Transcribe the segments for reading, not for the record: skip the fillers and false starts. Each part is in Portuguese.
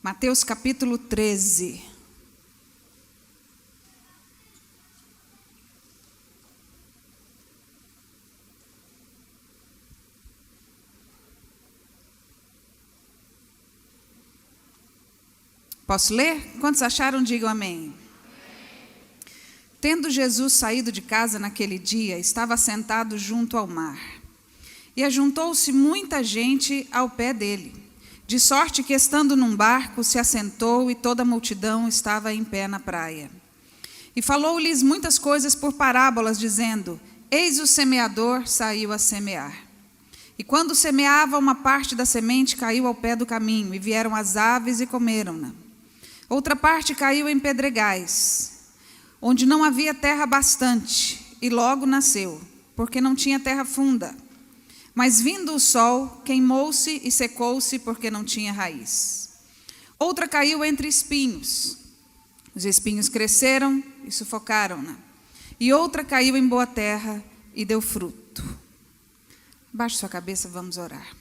Mateus capítulo 13. Posso ler? Quantos acharam, digam amém. Tendo Jesus saído de casa naquele dia, estava sentado junto ao mar. E ajuntou-se muita gente ao pé dele, de sorte que, estando num barco, se assentou e toda a multidão estava em pé na praia. E falou-lhes muitas coisas por parábolas, dizendo: Eis o semeador saiu a semear. E quando semeava, uma parte da semente caiu ao pé do caminho, e vieram as aves e comeram-na. Outra parte caiu em pedregais, onde não havia terra bastante, e logo nasceu, porque não tinha terra funda. Mas vindo o sol, queimou-se e secou-se, porque não tinha raiz. Outra caiu entre espinhos. Os espinhos cresceram e sufocaram-na. E outra caiu em boa terra e deu fruto. Baixe sua cabeça, vamos orar.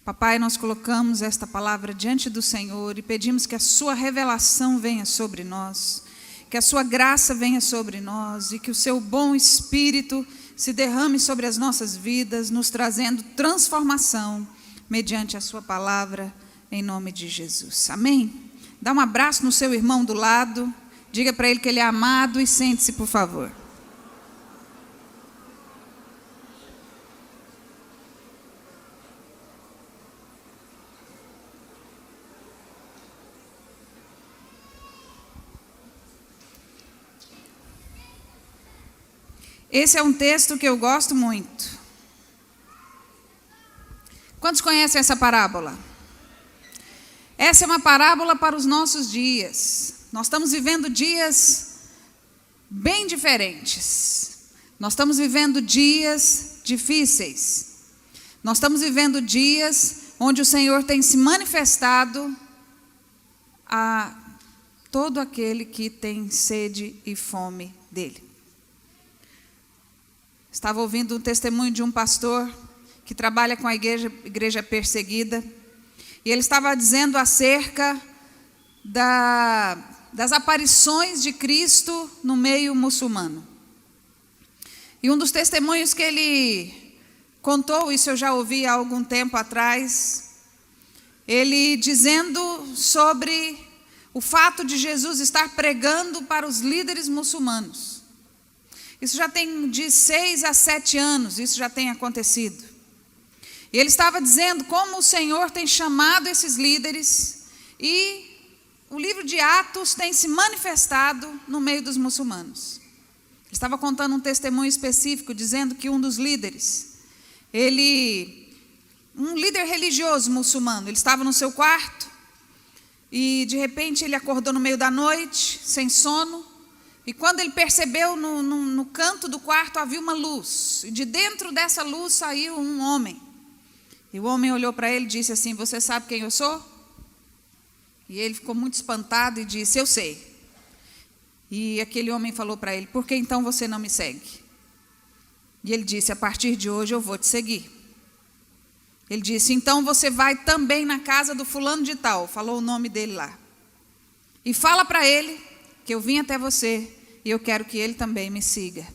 Papai, nós colocamos esta palavra diante do Senhor e pedimos que a sua revelação venha sobre nós, que a sua graça venha sobre nós e que o seu bom Espírito se derrame sobre as nossas vidas, nos trazendo transformação mediante a sua palavra, em nome de Jesus. Amém? Dá um abraço no seu irmão do lado, diga para ele que ele é amado e sente-se, por favor. Esse é um texto que eu gosto muito. Quantos conhecem essa parábola? Essa é uma parábola para os nossos dias. Nós estamos vivendo dias bem diferentes. Nós estamos vivendo dias difíceis. Nós estamos vivendo dias onde o Senhor tem se manifestado a todo aquele que tem sede e fome dele. Estava ouvindo um testemunho de um pastor que trabalha com a igreja perseguida, e ele estava dizendo acerca das aparições de Cristo no meio muçulmano. E um dos testemunhos que ele contou, isso eu já ouvi há algum tempo atrás, ele dizendo sobre o fato de Jesus estar pregando para os líderes muçulmanos. Isso já tem de 6 a 7 anos, isso já tem acontecido. E ele estava dizendo como o Senhor tem chamado esses líderes e o livro de Atos tem se manifestado no meio dos muçulmanos. Ele estava contando um testemunho específico, dizendo que um dos líderes, um líder religioso muçulmano, ele estava no seu quarto e de repente ele acordou no meio da noite, sem sono. E quando ele percebeu, no canto do quarto havia uma luz. E de dentro dessa luz saiu um homem. E o homem olhou para ele e disse assim: Você sabe quem eu sou? E ele ficou muito espantado e disse: Eu sei. E aquele homem falou para ele: Por que então você não me segue? E ele disse: A partir de hoje eu vou te seguir. Ele disse: Então você vai também na casa do fulano de tal. Falou o nome dele lá. E fala para ele que eu vim até você e eu quero que ele também me siga.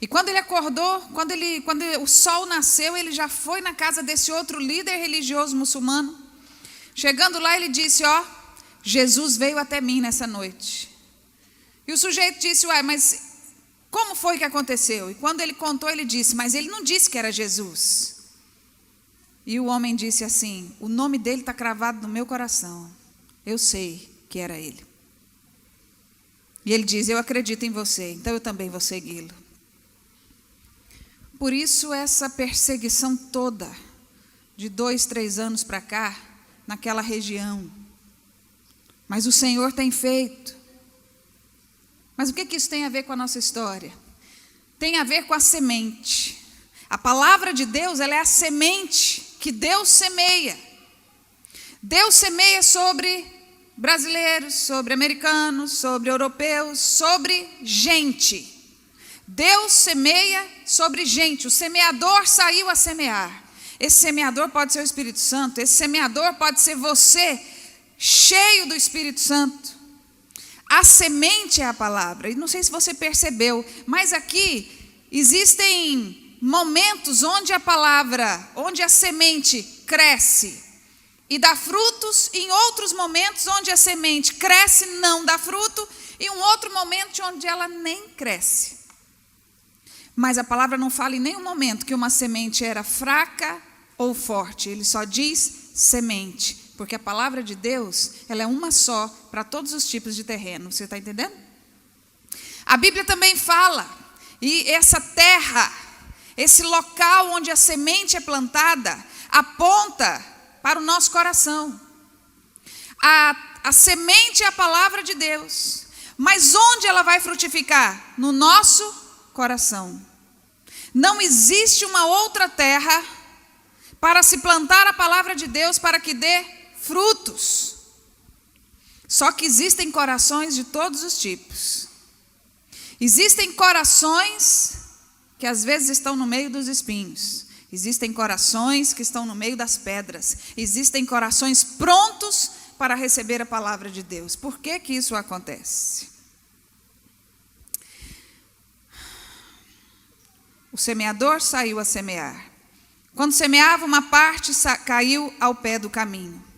E quando ele acordou, quando o sol nasceu, ele já foi na casa desse outro líder religioso muçulmano. Chegando lá, ele disse: Jesus veio até mim nessa noite. E o sujeito disse: mas como foi que aconteceu? E quando ele contou, ele disse: mas ele não disse que era Jesus. E o homem disse assim: o nome dele está cravado no meu coração. Eu sei que era ele. E ele diz: eu acredito em você, então eu também vou segui-lo. Por isso essa perseguição toda, de 2, 3 anos para cá, naquela região. Mas o Senhor tem feito. Mas o que isso tem a ver com a nossa história? Tem a ver com a semente. A palavra de Deus, ela é a semente que Deus semeia. Deus semeia sobre brasileiros, sobre americanos, sobre europeus, sobre gente. Deus semeia sobre gente. O semeador saiu a semear. Esse semeador pode ser o Espírito Santo. Esse semeador pode ser você cheio do Espírito Santo. A semente é a palavra. E não sei se você percebeu, mas aqui existem momentos onde a palavra, onde a semente cresce e dá frutos, e em outros momentos onde a semente cresce e não dá fruto, e um outro momento onde ela nem cresce. Mas a palavra não fala em nenhum momento que uma semente era fraca ou forte. Ele só diz semente. Porque a palavra de Deus, ela é uma só para todos os tipos de terreno. Você está entendendo? A Bíblia também fala, e essa terra, esse local onde a semente é plantada, aponta para o nosso coração. A semente é a palavra de Deus. Mas onde ela vai frutificar? No nosso coração. Não existe uma outra terra para se plantar a palavra de Deus para que dê frutos. Só que existem corações de todos os tipos. Existem corações que às vezes estão no meio dos espinhos. Existem corações que estão no meio das pedras. Existem corações prontos para receber a palavra de Deus. Por que que isso acontece? O semeador saiu a semear. Quando semeava, uma parte caiu ao pé do caminho.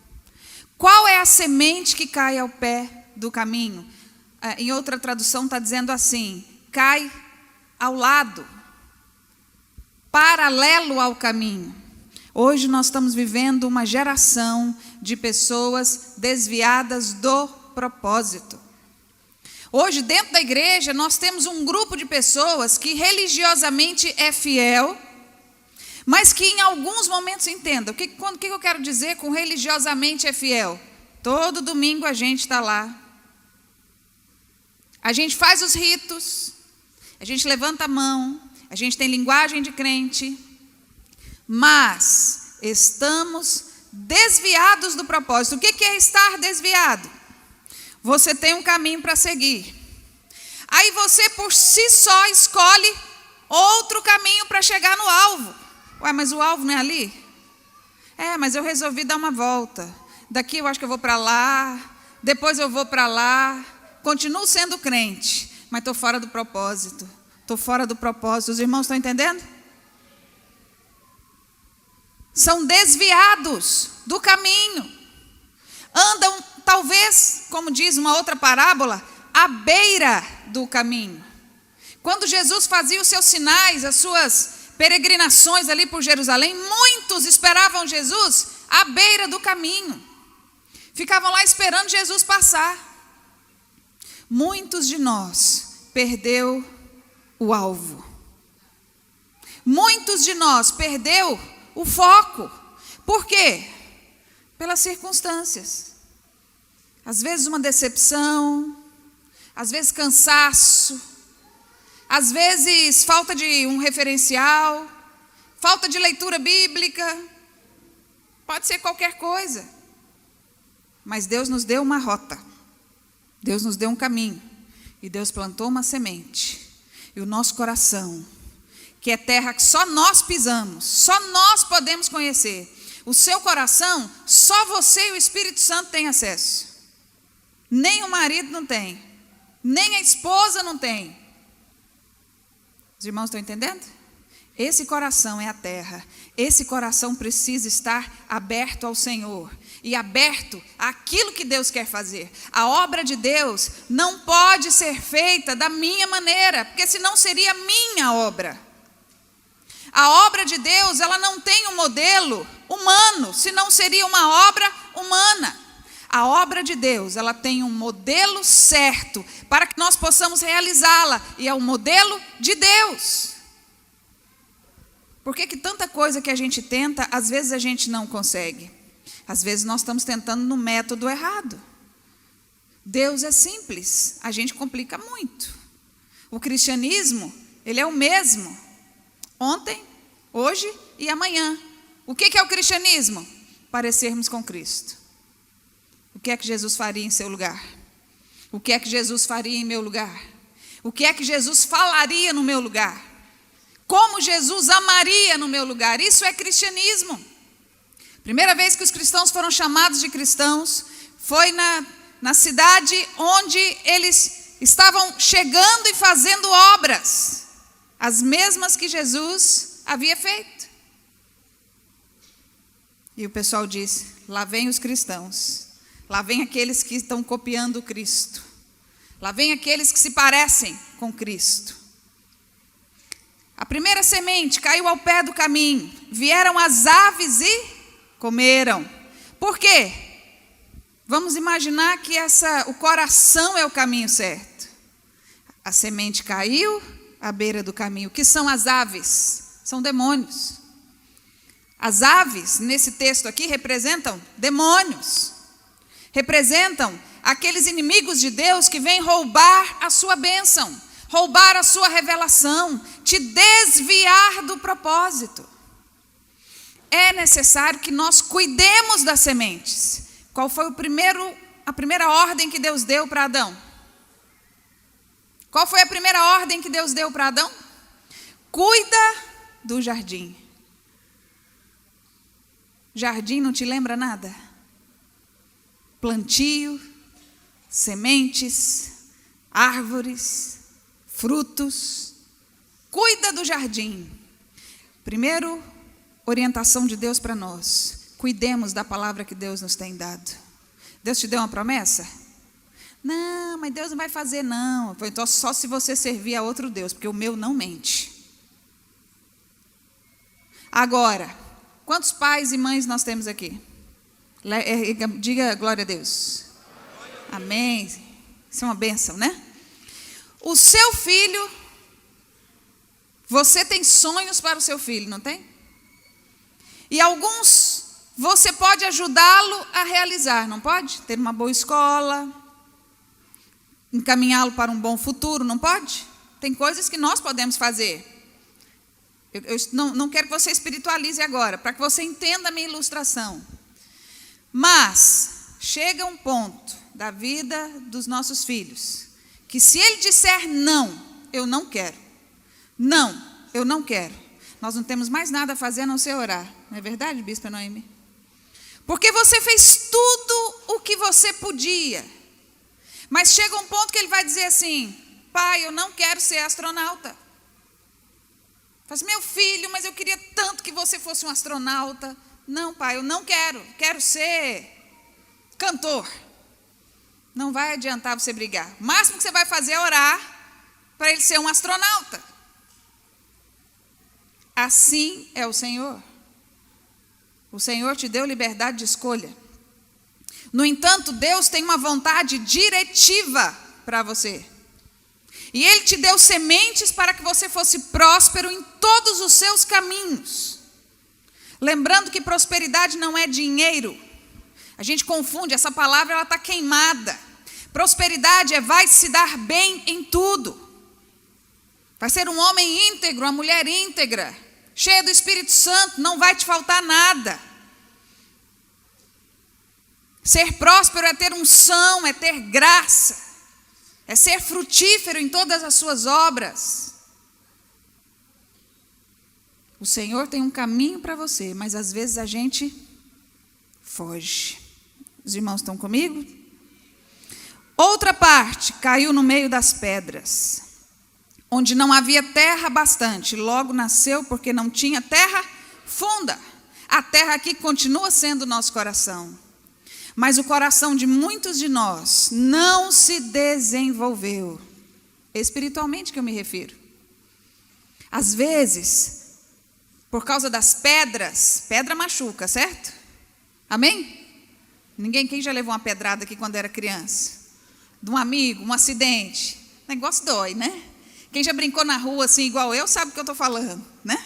Qual é a semente que cai ao pé do caminho? Em outra tradução está dizendo assim: cai ao lado, paralelo ao caminho. Hoje nós estamos vivendo uma geração de pessoas desviadas do propósito. Hoje, dentro da igreja, nós temos um grupo de pessoas que religiosamente é fiel, mas que em alguns momentos, entenda, o que eu quero dizer com religiosamente é fiel? Todo domingo a gente está lá, a gente faz os ritos, a gente levanta a mão, a gente tem linguagem de crente, mas estamos desviados do propósito. O que é estar desviado? Você tem um caminho para seguir, aí você por si só escolhe outro caminho para chegar no alvo. Ué, mas o alvo não é ali? Mas eu resolvi dar uma volta. Daqui eu acho que eu vou para lá, depois eu vou para lá. Continuo sendo crente, mas estou fora do propósito. Estou fora do propósito. Os irmãos estão entendendo? São desviados do caminho. Andam, talvez, como diz uma outra parábola, à beira do caminho. Quando Jesus fazia os seus sinais, as suas peregrinações ali por Jerusalém, muitos esperavam Jesus à beira do caminho. Ficavam lá esperando Jesus passar. Muitos de nós perdeu o alvo. Muitos de nós perdeu o foco. Por quê? Pelas circunstâncias. Às vezes uma decepção, às vezes cansaço, às vezes falta de um referencial, falta de leitura bíblica, pode ser qualquer coisa. Mas Deus nos deu uma rota, Deus nos deu um caminho, e Deus plantou uma semente. E o nosso coração, que é terra que só nós pisamos, só nós podemos conhecer, o seu coração, só você e o Espírito Santo têm acesso. Nem o marido não tem, nem a esposa não tem. Os irmãos estão entendendo? Esse coração é a terra. Esse coração precisa estar aberto ao Senhor e aberto àquilo que Deus quer fazer. A obra de Deus não pode ser feita da minha maneira, porque senão seria minha obra. A obra de Deus, ela não tem um modelo humano, senão seria uma obra humana. A obra de Deus, ela tem um modelo certo para que nós possamos realizá-la, e é o modelo de Deus. Por que tanta coisa que a gente tenta, às vezes a gente não consegue? Às vezes nós estamos tentando no método errado. Deus é simples, a gente complica muito. O cristianismo, ele é o mesmo, ontem, hoje e amanhã. O que é o cristianismo? Parecermos com Cristo. O que é que Jesus faria em seu lugar? O que é que Jesus faria em meu lugar? O que é que Jesus falaria no meu lugar? Como Jesus amaria no meu lugar? Isso é cristianismo. Primeira vez que os cristãos foram chamados de cristãos Foi na cidade onde eles estavam chegando e fazendo obras, as mesmas que Jesus havia feito. E o pessoal disse: lá vem os cristãos, lá vem aqueles que estão copiando Cristo, lá vem aqueles que se parecem com Cristo. A primeira semente caiu ao pé do caminho, vieram as aves e comeram. Por quê? Vamos imaginar que o coração é o caminho certo. A semente caiu à beira do caminho. O que são as aves? São demônios. As aves, nesse texto aqui, representam demônios. Representam aqueles inimigos de Deus que vêm roubar a sua bênção, roubar a sua revelação, te desviar do propósito. É necessário que nós cuidemos das sementes. Qual foi a primeira ordem que Deus deu para Adão? Qual foi a primeira ordem que Deus deu para Adão? Cuida do jardim. Jardim não te lembra nada? Plantio, sementes, árvores, frutos. Cuida do jardim. Primeiro, orientação de Deus para nós. Cuidemos da palavra que Deus nos tem dado. Deus te deu uma promessa? Não, mas Deus não vai fazer, não. Então, só se você servir a outro Deus, porque o meu não mente. Agora, quantos pais e mães nós temos aqui? Diga glória a Deus. Amém. Isso é uma bênção, né? O seu filho, você tem sonhos para o seu filho, não tem? E alguns você pode ajudá-lo a realizar, não pode? Ter uma boa escola, encaminhá-lo para um bom futuro, não pode? Tem coisas que nós podemos fazer. Eu não quero que você espiritualize agora, para que você entenda a minha ilustração. Mas chega um ponto da vida dos nossos filhos, que se ele disser não, eu não quero. Não, eu não quero. Nós não temos mais nada a fazer a não ser orar. Não é verdade, Bispa Noemi? Porque você fez tudo o que você podia. Mas chega um ponto que ele vai dizer assim: pai, eu não quero ser astronauta. Fala assim: meu filho, mas eu queria tanto que você fosse um astronauta. Não, pai, eu não quero. Quero ser cantor. Não vai adiantar você brigar. O máximo que você vai fazer é orar para ele ser um astronauta. Assim é o Senhor. O Senhor te deu liberdade de escolha. No entanto, Deus tem uma vontade diretiva para você. E Ele te deu sementes para que você fosse próspero em todos os seus caminhos. Lembrando que prosperidade não é dinheiro. A gente confunde, essa palavra ela está queimada. Prosperidade é vai se dar bem em tudo. Vai ser um homem íntegro, uma mulher íntegra, cheia do Espírito Santo, não vai te faltar nada. Ser próspero é ter unção, é ter graça, é ser frutífero em todas as suas obras. O Senhor tem um caminho para você, mas às vezes a gente foge. Os irmãos estão comigo? Outra parte caiu no meio das pedras, onde não havia terra bastante. Logo nasceu porque não tinha terra funda. A terra aqui continua sendo o nosso coração. Mas o coração de muitos de nós não se desenvolveu. Espiritualmente que eu me refiro. Às vezes, por causa das pedras, pedra machuca, certo? Amém? Ninguém quem já levou uma pedrada aqui quando era criança? De um amigo, um acidente. O negócio dói, né? Quem já brincou na rua assim igual eu sabe o que eu estou falando, né?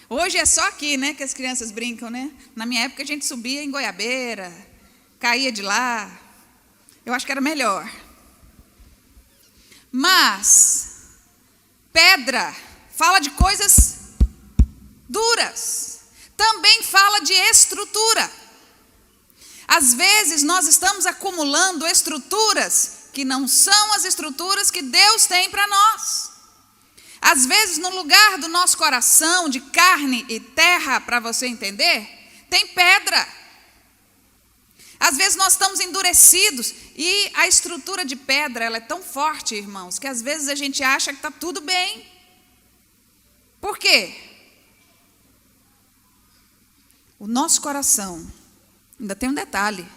Hoje é só aqui, né, que as crianças brincam, né? Na minha época a gente subia em goiabeira, caía de lá. Eu acho que era melhor. Mas pedra fala de coisas duras. Também fala de estrutura. Às vezes nós estamos acumulando estruturas que não são as estruturas que Deus tem para nós. Às vezes no lugar do nosso coração de carne e terra, para você entender, tem pedra. Às vezes nós estamos endurecidos e a estrutura de pedra, ela é tão forte, irmãos, que às vezes a gente acha que está tudo bem. Por quê? O nosso coração, ainda tem um detalhe,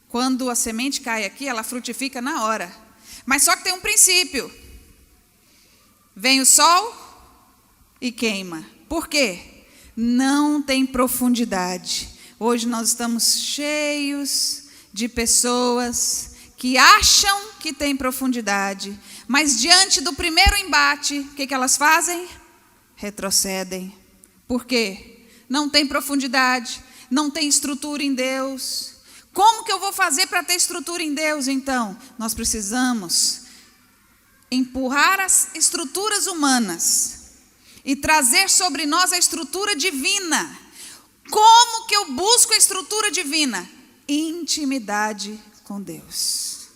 quando a semente cai aqui, ela frutifica na hora. Mas só que tem um princípio. Vem o sol e queima. Por quê? Não tem profundidade. Hoje nós estamos cheios de pessoas que acham que tem profundidade, mas diante do primeiro embate, o que elas fazem? Retrocedem. Por quê? Não tem profundidade, não tem estrutura em Deus. Como que eu vou fazer para ter estrutura em Deus, então? Nós precisamos empurrar as estruturas humanas e trazer sobre nós a estrutura divina. Como que eu busco a estrutura divina? Intimidade com Deus.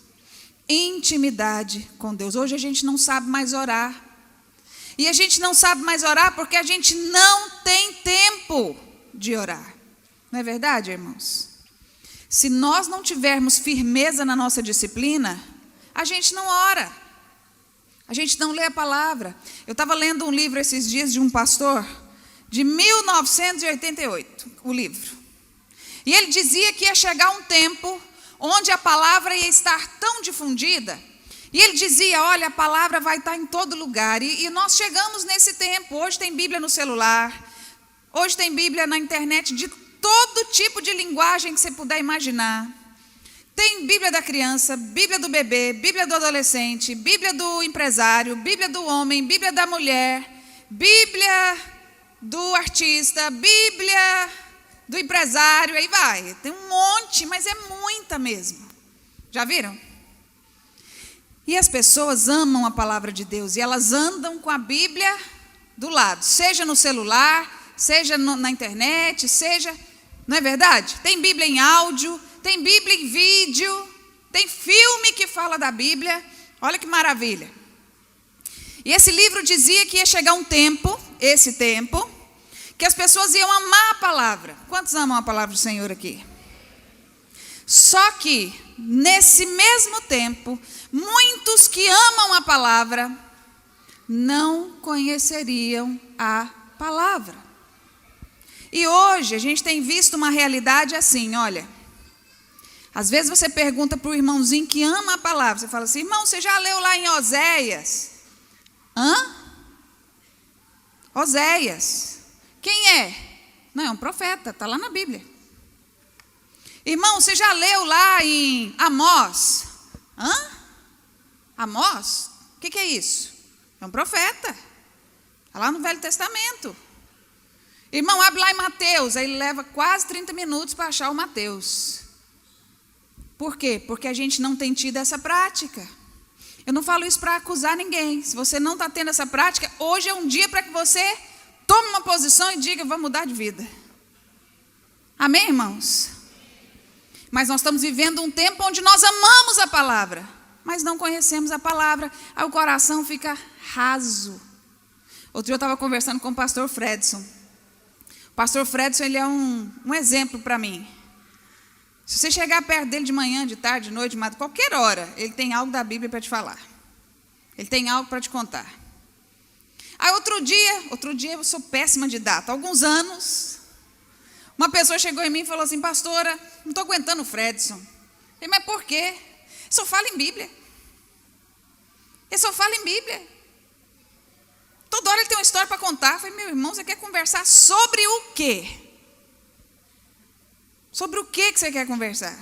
Intimidade com Deus. Hoje a gente não sabe mais orar. E a gente não sabe mais orar porque a gente não tem tempo de orar. Não é verdade, irmãos? Se nós não tivermos firmeza na nossa disciplina, a gente não ora. A gente não lê a palavra. Eu estava lendo um livro esses dias de um pastor, de 1988, o livro. E ele dizia que ia chegar um tempo onde a palavra ia estar tão difundida. E ele dizia, olha, a palavra vai estar em todo lugar. E nós chegamos nesse tempo. Hoje tem Bíblia no celular. Hoje tem Bíblia na internet de todo tipo de linguagem que você puder imaginar. Tem Bíblia da criança, Bíblia do bebê, Bíblia do adolescente, Bíblia do empresário, Bíblia do homem, Bíblia da mulher, Bíblia do artista, Bíblia do empresário, aí vai. Tem um monte, mas é muita mesmo. Já viram? E as pessoas amam a palavra de Deus e elas andam com a Bíblia do lado, seja no celular, seja na internet, seja... Não é verdade? Tem Bíblia em áudio, tem Bíblia em vídeo, tem filme que fala da Bíblia. Olha que maravilha. E esse livro dizia que ia chegar um tempo, esse tempo, que as pessoas iam amar a palavra. Quantos amam a palavra do Senhor aqui? Só que, nesse mesmo tempo, muitos que amam a palavra não conheceriam a palavra. E hoje a gente tem visto uma realidade assim, olha. Às vezes você pergunta para o irmãozinho que ama a palavra, você fala assim, irmão, você já leu lá em Oséias? Hã? Oséias. Quem é? Não, é um profeta, está lá na Bíblia. Irmão, você já leu lá em Amós? Hã? Amós? O que é isso? É um profeta. Está lá no Velho Testamento. Irmão, abre lá em Mateus, aí ele leva quase 30 minutos para achar o Mateus. Por quê? Porque a gente não tem tido essa prática. Eu não falo isso para acusar ninguém. Se você não está tendo essa prática, hoje é um dia para que você tome uma posição e diga, vou mudar de vida. Amém, irmãos? Mas nós estamos vivendo um tempo onde nós amamos a palavra, mas não conhecemos a palavra. Aí o coração fica raso. Outro dia eu estava conversando com o pastor Fredson. O pastor Fredson, ele é um exemplo para mim. Se você chegar perto dele de manhã, de tarde, de noite, de madrugada, qualquer hora, ele tem algo da Bíblia para te falar. Ele tem algo para te contar. Aí outro dia eu sou péssima de data. Há alguns anos, uma pessoa chegou em mim e falou assim, pastora, não estou aguentando o Fredson. Eu falei, mas por quê? Ele só fala em Bíblia. Ele só fala em Bíblia. Toda hora ele tem uma história para contar. Eu falei, meu irmão, você quer conversar sobre o quê? Sobre o que você quer conversar?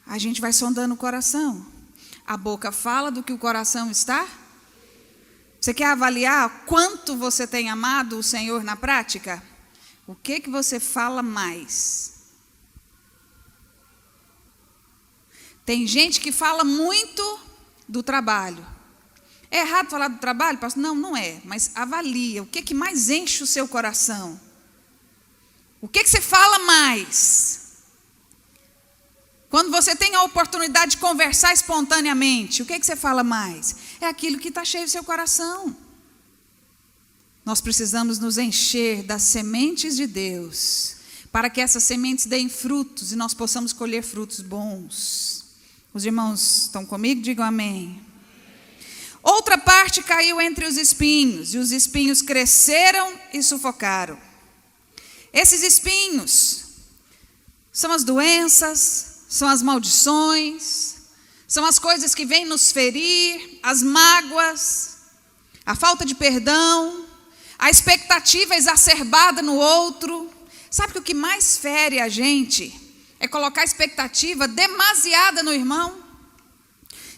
A gente vai sondando o coração. A boca fala do que o coração está. Você quer avaliar quanto você tem amado o Senhor na prática? O que você fala mais? Tem gente que fala muito do trabalho. É errado falar do trabalho, pastor? Não, não é. Mas avalia. O que mais enche o seu coração? O que você fala mais? Quando você tem a oportunidade de conversar espontaneamente, o que você fala mais? É aquilo que está cheio do seu coração. Nós precisamos nos encher das sementes de Deus, para que essas sementes deem frutos e nós possamos colher frutos bons. Os irmãos estão comigo? Digam amém. Outra parte caiu entre os espinhos, e os espinhos cresceram e sufocaram. Esses espinhos são as doenças, são as maldições, são as coisas que vêm nos ferir, as mágoas, a falta de perdão, a expectativa exacerbada no outro. Sabe que o que mais fere a gente é colocar expectativa demasiada no irmão?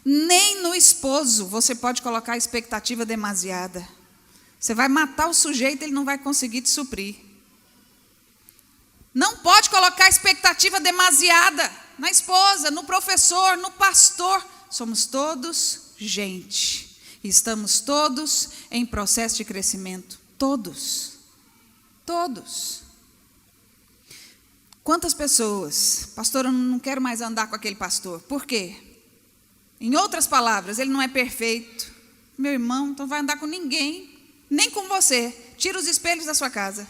Nem no esposo você pode colocar expectativa demasiada. Você vai matar o sujeito, ele não vai conseguir te suprir. Não pode colocar expectativa demasiada na esposa, no professor, no pastor. Somos todos gente. E estamos todos em processo de crescimento. Todos. Todos. Quantas pessoas? Pastor, eu não quero mais andar com aquele pastor. Por quê? Em outras palavras, ele não é perfeito. Meu irmão, então vai andar com ninguém, nem com você. Tira os espelhos da sua casa.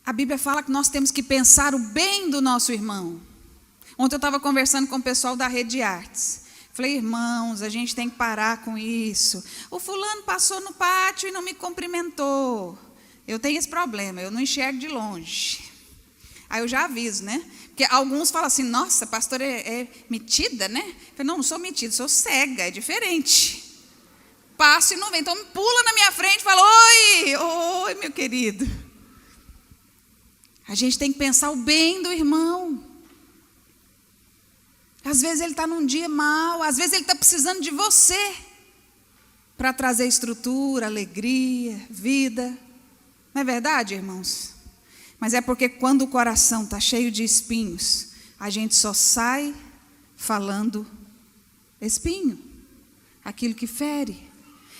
A Bíblia fala que nós temos que pensar o bem do nosso irmão. Ontem eu estava conversando com o pessoal da Rede de Artes. Falei, irmãos, a gente tem que parar com isso. O fulano passou no pátio e não me cumprimentou. Eu tenho esse problema, eu não enxergo de longe. Aí eu já aviso, né? Porque alguns falam assim, nossa, pastora é metida, né? Eu falei, não sou metida, sou cega, é diferente. Passo e não vem, então pula na minha frente e fala, oi, meu querido. A gente tem que pensar o bem do irmão. Às vezes ele está num dia mau, às vezes ele está precisando de você para trazer estrutura, alegria, vida. Não é verdade, irmãos? Mas é porque quando o coração está cheio de espinhos, a gente só sai falando espinho, aquilo que fere.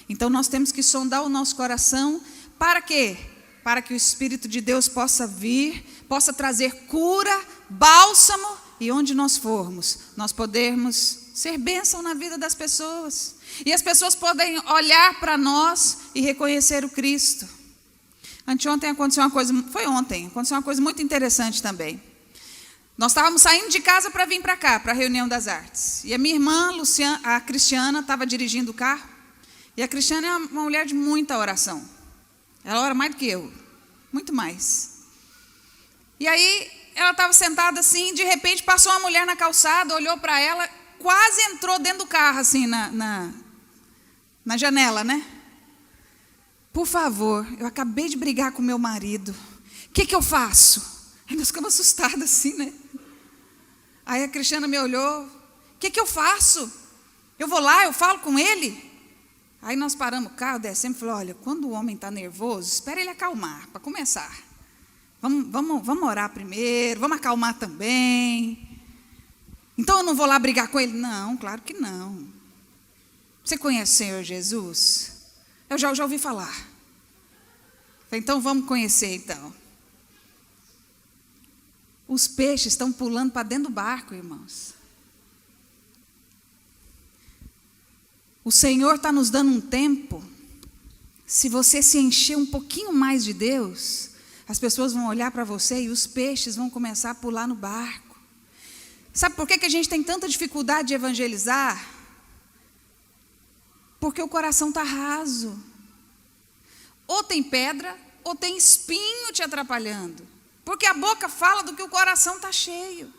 Então nós temos que sondar o nosso coração, para quê? Para que o Espírito de Deus possa vir, possa trazer cura, bálsamo, e onde nós formos, nós podemos ser bênção na vida das pessoas. E as pessoas podem olhar para nós e reconhecer o Cristo. Anteontem aconteceu uma coisa, aconteceu uma coisa muito interessante também. Nós estávamos saindo de casa para vir para cá, para a reunião das artes. E a minha irmã, a Cristiana, estava dirigindo o carro. E a Cristiana é uma mulher de muita oração. Ela ora mais do que eu, muito mais. E aí, ela estava sentada assim, de repente passou uma mulher na calçada, olhou para ela, quase entrou dentro do carro, assim, na janela, né? Por favor, eu acabei de brigar com meu marido. O que eu faço? Aí nós ficamos assustados assim, né? Aí a Cristiana me olhou. O que eu faço? Eu vou lá, eu falo com ele? Aí nós paramos o carro, descemos e falamos, olha, quando o homem está nervoso, espera ele acalmar, para começar. Vamos orar primeiro, vamos acalmar também. Então eu não vou lá brigar com ele? Não, claro que não. Você conhece o Senhor Jesus? Eu já ouvi falar. Então vamos conhecer então. Os peixes estão pulando para dentro do barco, irmãos. O Senhor está nos dando um tempo. Se você se encher um pouquinho mais de Deus, as pessoas vão olhar para você e os peixes vão começar a pular no barco. Sabe por que a gente tem tanta dificuldade de evangelizar? Porque o coração está raso. Ou tem pedra, ou tem espinho te atrapalhando. Porque a boca fala do que o coração está cheio.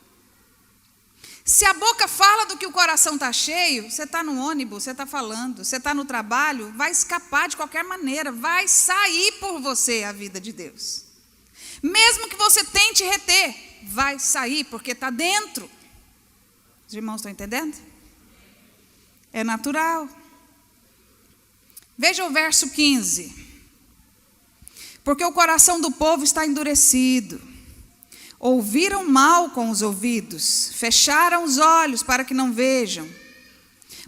Se a boca fala do que o coração está cheio, você está no ônibus, você está falando, você está no trabalho, vai escapar de qualquer maneira, vai sair por você a vida de Deus. Mesmo que você tente reter, vai sair, porque está dentro. Os irmãos estão entendendo? É natural. Veja o verso 15. Porque o coração do povo está endurecido. Ouviram mal com os ouvidos, fecharam os olhos para que não vejam.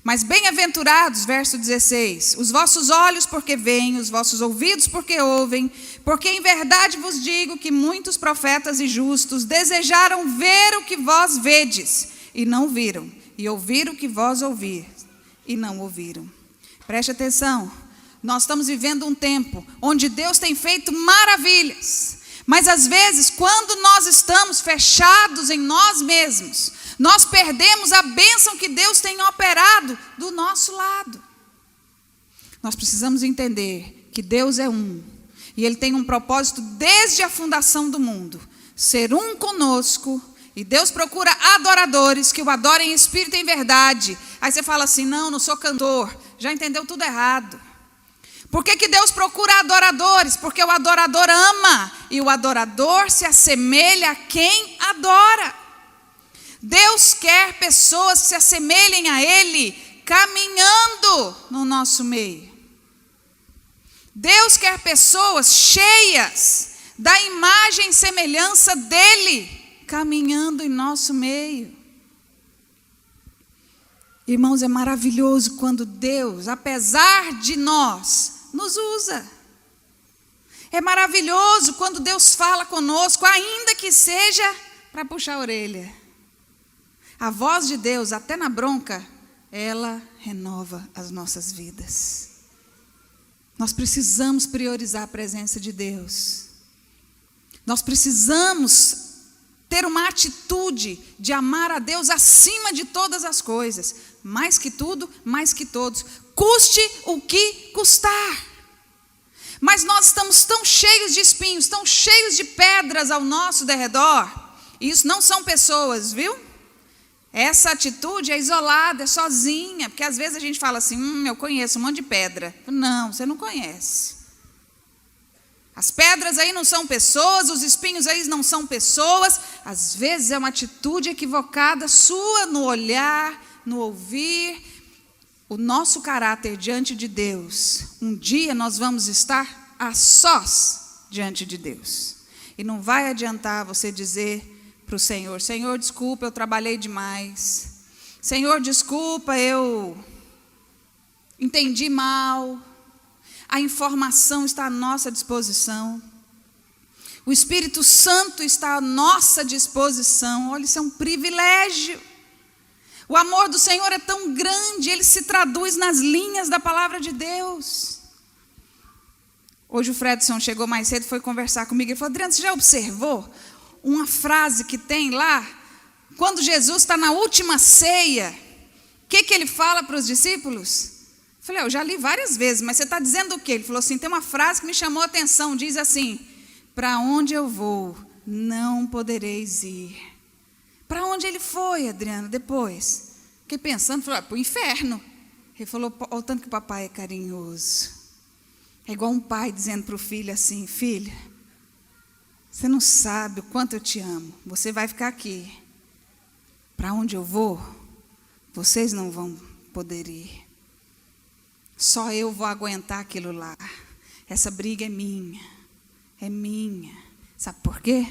Mas bem-aventurados, verso 16, os vossos olhos porque veem, os vossos ouvidos porque ouvem, porque em verdade vos digo que muitos profetas e justos desejaram ver o que vós vedes, e não viram, e ouvir o que vós ouvis, e não ouviram. Preste atenção, Nós estamos vivendo um tempo onde Deus tem feito maravilhas. Mas às vezes, quando nós estamos fechados em nós mesmos, nós perdemos a bênção que Deus tem operado do nosso lado. Nós precisamos entender que Deus é um. E Ele tem um propósito desde a fundação do mundo. Ser um conosco. E Deus procura adoradores que o adorem em espírito e em verdade. Aí você fala assim, não sou cantor. Já entendeu tudo errado. Por que Deus procura adoradores? Porque o adorador ama. E o adorador se assemelha a quem adora. Deus quer pessoas que se assemelhem a Ele, caminhando no nosso meio. Deus quer pessoas cheias da imagem e semelhança dEle, caminhando em nosso meio. Irmãos, é maravilhoso quando Deus, apesar de nós, nos usa. É maravilhoso quando Deus fala conosco, ainda que seja para puxar a orelha. A voz de Deus, até na bronca, ela renova as nossas vidas. Nós precisamos priorizar a presença de Deus. Nós precisamos ter uma atitude de amar a Deus acima de todas as coisas. Mais que tudo, mais que todos. Custe o que custar. Mas nós estamos tão cheios de espinhos, tão cheios de pedras ao nosso derredor. E isso não são pessoas, viu? Essa atitude é isolada, é sozinha. Porque às vezes a gente fala assim, eu conheço um monte de pedra. Não, você não conhece. As pedras aí não são pessoas, os espinhos aí não são pessoas. Às vezes é uma atitude equivocada sua no olhar, no ouvir. O nosso caráter diante de Deus, um dia nós vamos estar a sós diante de Deus. E não vai adiantar você dizer para o Senhor, Senhor, desculpa, eu trabalhei demais. Senhor, desculpa, eu entendi mal. A informação está à nossa disposição. O Espírito Santo está à nossa disposição. Olha, isso é um privilégio. O amor do Senhor é tão grande, ele se traduz nas linhas da palavra de Deus. Hoje o Fredson chegou mais cedo e foi conversar comigo. Ele falou, Adriana, você já observou uma frase que tem lá? Quando Jesus está na última ceia, o que ele fala para os discípulos? Eu falei, eu já li várias vezes, mas você está dizendo o quê? Ele falou assim, tem uma frase que me chamou a atenção, diz assim, para onde eu vou, não podereis ir. Para onde ele foi, Adriana, depois? Fiquei pensando, falei, para o inferno. Ele falou, olha o tanto que o papai é carinhoso. É igual um pai dizendo para o filho assim, filha, você não sabe o quanto eu te amo, você vai ficar aqui. Para onde eu vou, vocês não vão poder ir. Só eu vou aguentar aquilo lá. Essa briga é minha. É minha. Sabe por quê?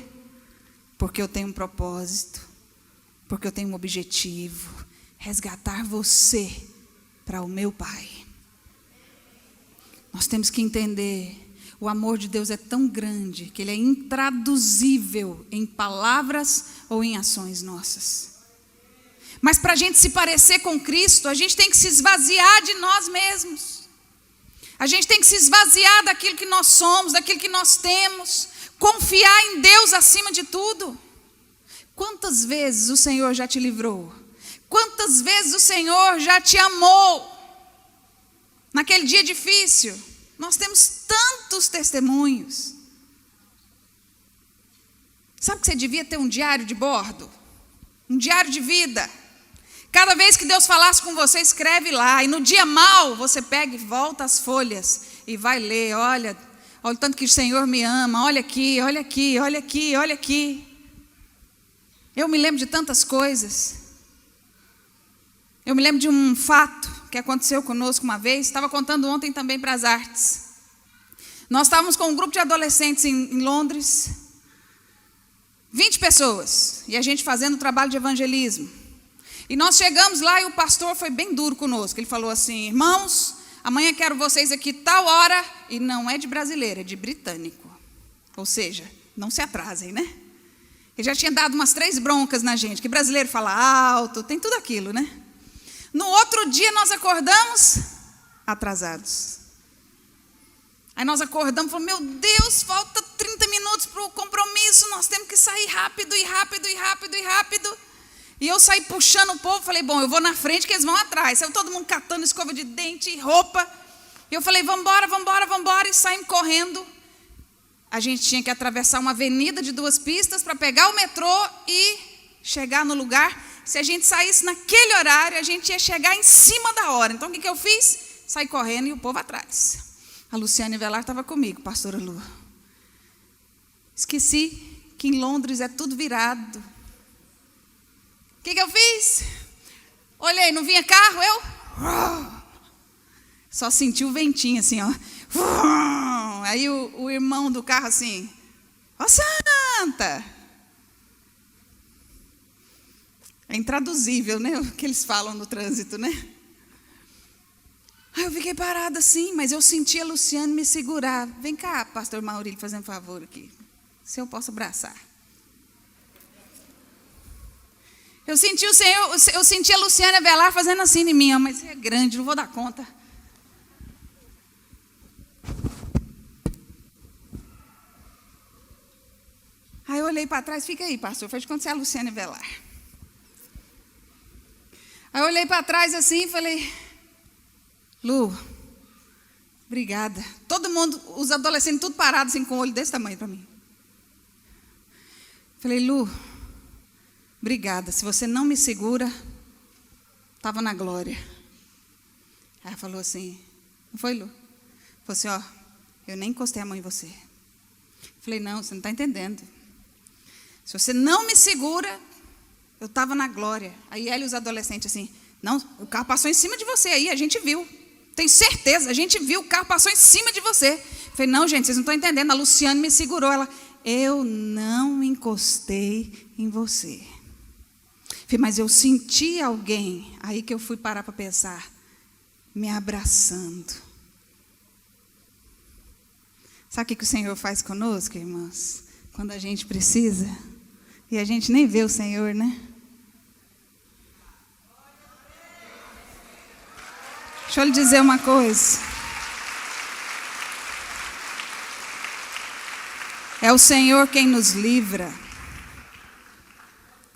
Porque eu tenho um propósito. Porque eu tenho um objetivo. Resgatar você para o meu Pai. Nós temos que entender. O amor de Deus é tão grande que ele é intraduzível em palavras ou em ações nossas. Mas para a gente se parecer com Cristo, a gente tem que se esvaziar de nós mesmos. A gente tem que se esvaziar daquilo que nós somos, daquilo que nós temos. Confiar em Deus acima de tudo. Quantas vezes o Senhor já te livrou? Quantas vezes o Senhor já te amou? Naquele dia difícil, nós temos tantos testemunhos. Sabe que você devia ter um diário de bordo? Um diário de vida. Cada vez que Deus falasse com você, escreve lá. E no dia mau, você pega e volta as folhas e vai ler. Olha o tanto que o Senhor me ama. Olha aqui, olha aqui, olha aqui, olha aqui. Eu me lembro de tantas coisas. Eu me lembro de um fato que aconteceu conosco uma vez. Estava contando ontem também para as artes. Nós estávamos com um grupo de adolescentes em Londres. 20 pessoas. E a gente fazendo trabalho de evangelismo. E nós chegamos lá e o pastor foi bem duro conosco. Ele falou assim, irmãos, amanhã quero vocês aqui tal hora. E não é de brasileiro, é de britânico. Ou seja, não se atrasem, né? Ele já tinha dado umas 3 broncas na gente. Que brasileiro fala alto, tem tudo aquilo, né? No outro dia nós acordamos atrasados. Aí nós acordamos e falamos, meu Deus, falta 30 minutos para o compromisso, nós temos que sair rápido, e rápido, e rápido, e rápido. E eu saí puxando o povo, falei, bom, eu vou na frente que eles vão atrás. Saiu todo mundo catando escova de dente, roupa. E eu falei, vamos embora, e saímos correndo. A gente tinha que atravessar uma avenida de 2 pistas para pegar o metrô e chegar no lugar. Se a gente saísse naquele horário, a gente ia chegar em cima da hora. Então, o que eu fiz? Saí correndo e o povo atrás. A Luciane Velar estava comigo, pastora Lu. Esqueci que em Londres é tudo virado. O que eu fiz? Olhei, não vinha carro, eu só senti o ventinho assim, ó. Aí o irmão do carro assim, ó santa! É intraduzível, né? O que eles falam no trânsito, né? Aí eu fiquei parada assim, mas eu senti a Luciane me segurar. Vem cá, pastor Maurílio, fazendo um favor aqui. Se eu posso abraçar. Eu senti o Senhor, eu senti a Luciana Velar fazendo assim em mim, mas é grande, não vou dar conta. Aí eu olhei para trás, fica aí, pastor, faz de conta que você é a Luciana Velar. Aí eu olhei para trás assim e falei, Lu, obrigada. Todo mundo, os adolescentes, tudo parados assim, com o olho desse tamanho para mim. Falei, Lu, obrigada. Se você não me segura, estava na glória. Aí ela falou assim, não foi, Lu? Falou assim, ó, eu nem encostei a mão em você. Falei, não, você não está entendendo. Se você não me segura, eu estava na glória. Aí ela e os adolescentes assim, não, o carro passou em cima de você aí, a gente viu. Tenho certeza, a gente viu, o carro passou em cima de você. Falei, não, gente, vocês não estão entendendo. A Luciane me segurou. Ela, eu não encostei em você. Falei, mas eu senti alguém, aí que eu fui parar para pensar, me abraçando. Sabe o que o Senhor faz conosco, irmãos? Quando a gente precisa, e a gente nem vê o Senhor, né? Deixa eu lhe dizer uma coisa. É o Senhor quem nos livra.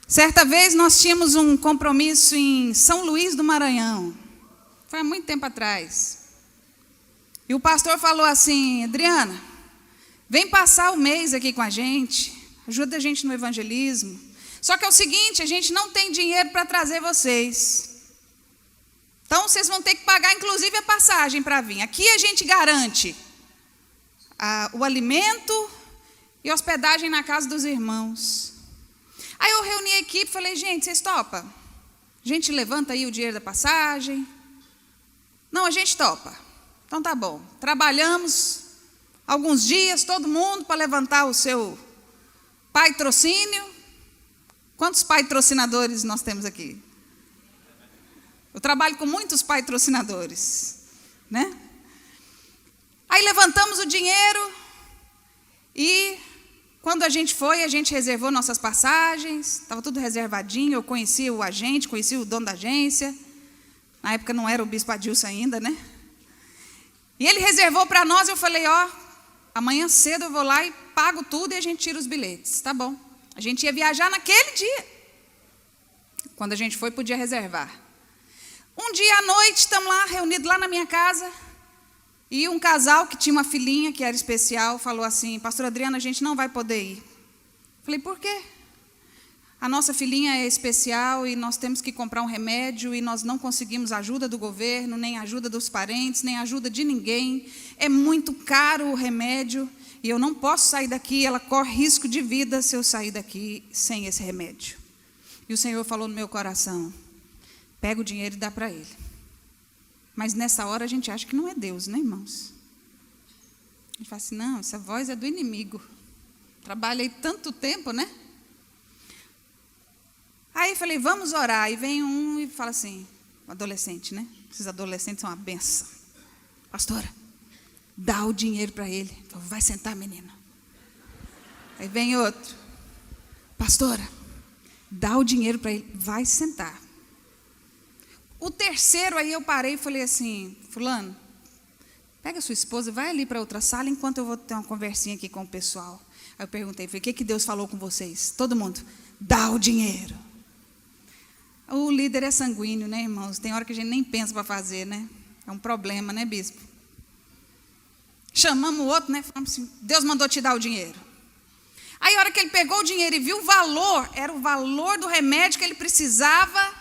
Certa vez nós tínhamos um compromisso em São Luís do Maranhão. Foi há muito tempo atrás. E o pastor falou assim, Adriana, vem passar o mês aqui com a gente, ajuda a gente no evangelismo. Só que é o seguinte, a gente não tem dinheiro para trazer vocês. Então, vocês vão ter que pagar, inclusive, a passagem para vir. Aqui a gente garante o alimento e hospedagem na casa dos irmãos. Aí eu reuni a equipe e falei, gente, vocês topam? A gente levanta aí o dinheiro da passagem? Não, a gente topa. Então tá bom. Trabalhamos alguns dias, todo mundo, para levantar o seu patrocínio. Quantos patrocinadores nós temos aqui? Eu trabalho com muitos patrocinadores, né? Aí levantamos o dinheiro e quando a gente foi, a gente reservou nossas passagens, estava tudo reservadinho, eu conhecia o agente, conhecia o dono da agência, na época não era o bispo Adilson ainda, né? E ele reservou para nós, eu falei, ó, amanhã cedo eu vou lá e pago tudo e a gente tira os bilhetes, tá bom. A gente ia viajar naquele dia, quando a gente foi podia reservar. Um dia à noite, estamos lá, reunidos lá na minha casa, e um casal que tinha uma filhinha que era especial, falou assim, pastora Adriana, a gente não vai poder ir. Falei, por quê? A nossa filhinha é especial e nós temos que comprar um remédio e nós não conseguimos ajuda do governo, nem ajuda dos parentes, nem ajuda de ninguém. É muito caro o remédio e eu não posso sair daqui, ela corre risco de vida se eu sair daqui sem esse remédio. E o Senhor falou no meu coração, pega o dinheiro e dá para ele. Mas nessa hora a gente acha que não é Deus, né, irmãos? A gente fala assim, não, essa voz é do inimigo. Trabalhei tanto tempo, né? Aí falei, vamos orar. Aí vem um e fala assim, um adolescente, né? Esses adolescentes são uma benção. Pastora, dá o dinheiro para ele. Então, vai sentar, menino. Aí vem outro. Pastora, dá o dinheiro para ele. Vai sentar. O terceiro aí eu parei e falei assim, fulano, pega sua esposa e vai ali para outra sala enquanto eu vou ter uma conversinha aqui com o pessoal. Aí eu perguntei, falei, o que Deus falou com vocês? Todo mundo, dá o dinheiro. O líder é sanguíneo, né, irmãos? Tem hora que a gente nem pensa para fazer, né? É um problema, né, bispo? Chamamos o outro, né? Falamos assim, Deus mandou te dar o dinheiro. Aí a hora que ele pegou o dinheiro e viu o valor, era o valor do remédio que ele precisava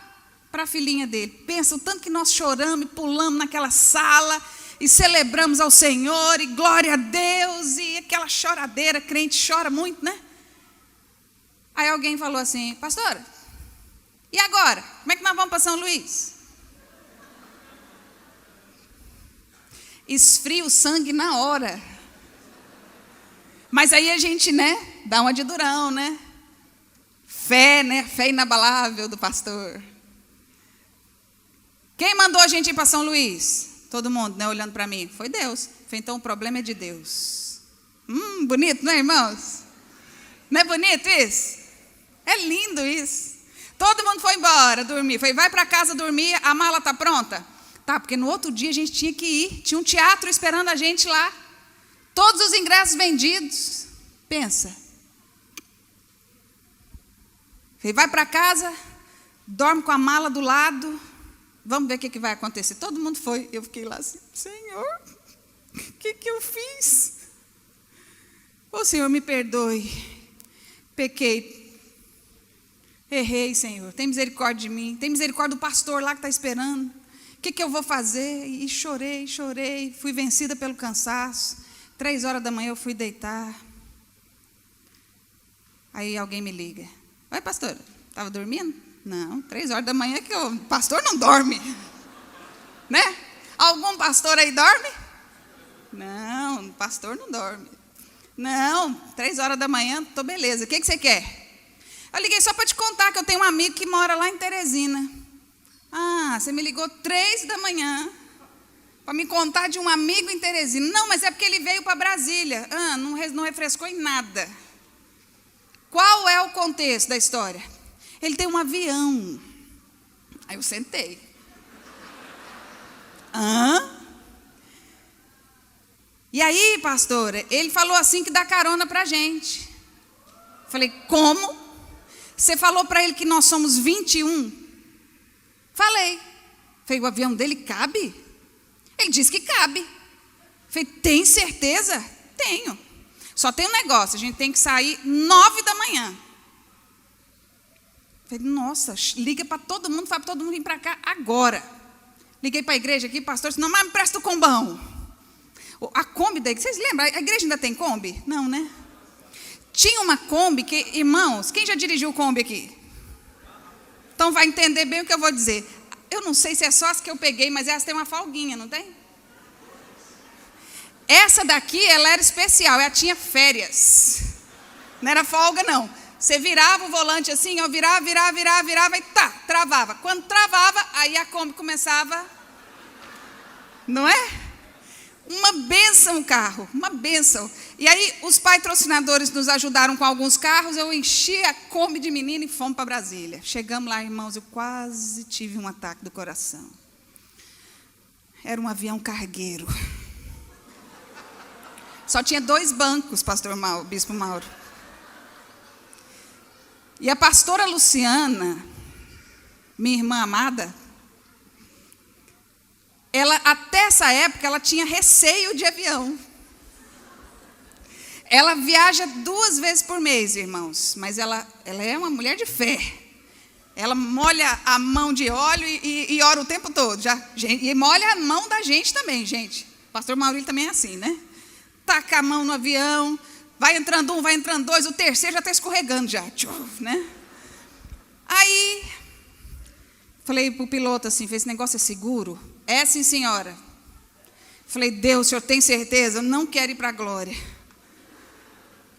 para a filhinha dele. Pensa o tanto que nós choramos e pulamos naquela sala e celebramos ao Senhor e glória a Deus e aquela choradeira, crente chora muito, né? Aí alguém falou assim, pastora, e agora? Como é que nós vamos para São Luís? Esfria o sangue na hora. Mas aí a gente, né, dá uma de durão, né? Fé, né? Fé inabalável do pastor. Quem mandou a gente ir para São Luís? Todo mundo, né, olhando para mim. Foi Deus. Falei, então o problema é de Deus. Bonito, não é, irmãos? Não é bonito isso? É lindo isso. Todo mundo foi embora dormir. Falei, vai para casa dormir, a mala está pronta? Tá, porque no outro dia a gente tinha que ir. Tinha um teatro esperando a gente lá. Todos os ingressos vendidos. Pensa. Falei, vai para casa, dorme com a mala do lado. Vamos ver o que vai acontecer. Todo mundo foi. Eu fiquei lá assim, Senhor, o que eu fiz? Ô Senhor, me perdoe. Pequei. Errei, Senhor. Tem misericórdia de mim. Tem misericórdia do pastor lá que está esperando. O que eu vou fazer? E chorei. Fui vencida pelo cansaço. 3 horas da manhã eu fui deitar. Aí alguém me liga. Oi, pastor, estava dormindo? Não, 3 horas da manhã que o pastor não dorme. Né? Algum pastor aí dorme? Não, pastor não dorme. Não, 3 horas da manhã, estou beleza. O que você quer? Eu liguei só para te contar que eu tenho um amigo que mora lá em Teresina. Ah, você me ligou 3 da manhã para me contar de um amigo em Teresina. Não, mas é porque ele veio para Brasília. Ah, não refrescou em nada. Qual é o contexto da história? Ele tem um avião. Aí eu sentei. E aí, pastora, ele falou assim que dá carona para a gente. Falei, como? Você falou para ele que nós somos 21? Falei. Falei, o avião dele cabe? Ele disse que cabe. Falei, tem certeza? Tenho. Só tem um negócio, a gente tem que sair 9 da manhã. Falei, nossa, liga para todo mundo, fala para todo mundo vir para cá agora. Liguei para a igreja aqui, pastor disse, não, mas me presta o combão. A Kombi da igreja, vocês lembram? A igreja ainda tem Kombi? Não, né? Tinha uma Kombi que, irmãos, quem já dirigiu Kombi aqui? Então vai entender bem o que eu vou dizer. Eu não sei se é só as que eu peguei, mas elas têm uma folguinha, não tem? Essa daqui, ela era especial, ela tinha férias. Não era folga, não. Você virava o volante assim, ó, virava e tá, travava. Quando travava, aí a Kombi começava. Não é? Uma bênção o carro, uma bênção. E aí os patrocinadores nos ajudaram com alguns carros, eu enchi a Kombi de menino e fomos para Brasília. Chegamos lá, irmãos, eu quase tive um ataque do coração. Era um avião cargueiro. Só tinha 2 bancos, pastor Mauro, bispo Mauro. E a pastora Luciana, minha irmã amada, ela, até essa época, ela tinha receio de avião. Ela viaja 2 vezes por mês, irmãos, mas ela é uma mulher de fé. Ela molha a mão de óleo e ora o tempo todo. E molha a mão da gente também, gente. O pastor Maurílio também é assim, né? Taca a mão no avião, vai entrando 1, vai entrando 2, o terceiro já está escorregando já, né? Aí, falei para o piloto assim, esse negócio é seguro? É, sim, senhora. Falei, Deus, o senhor tem certeza? Eu não quero ir para a glória.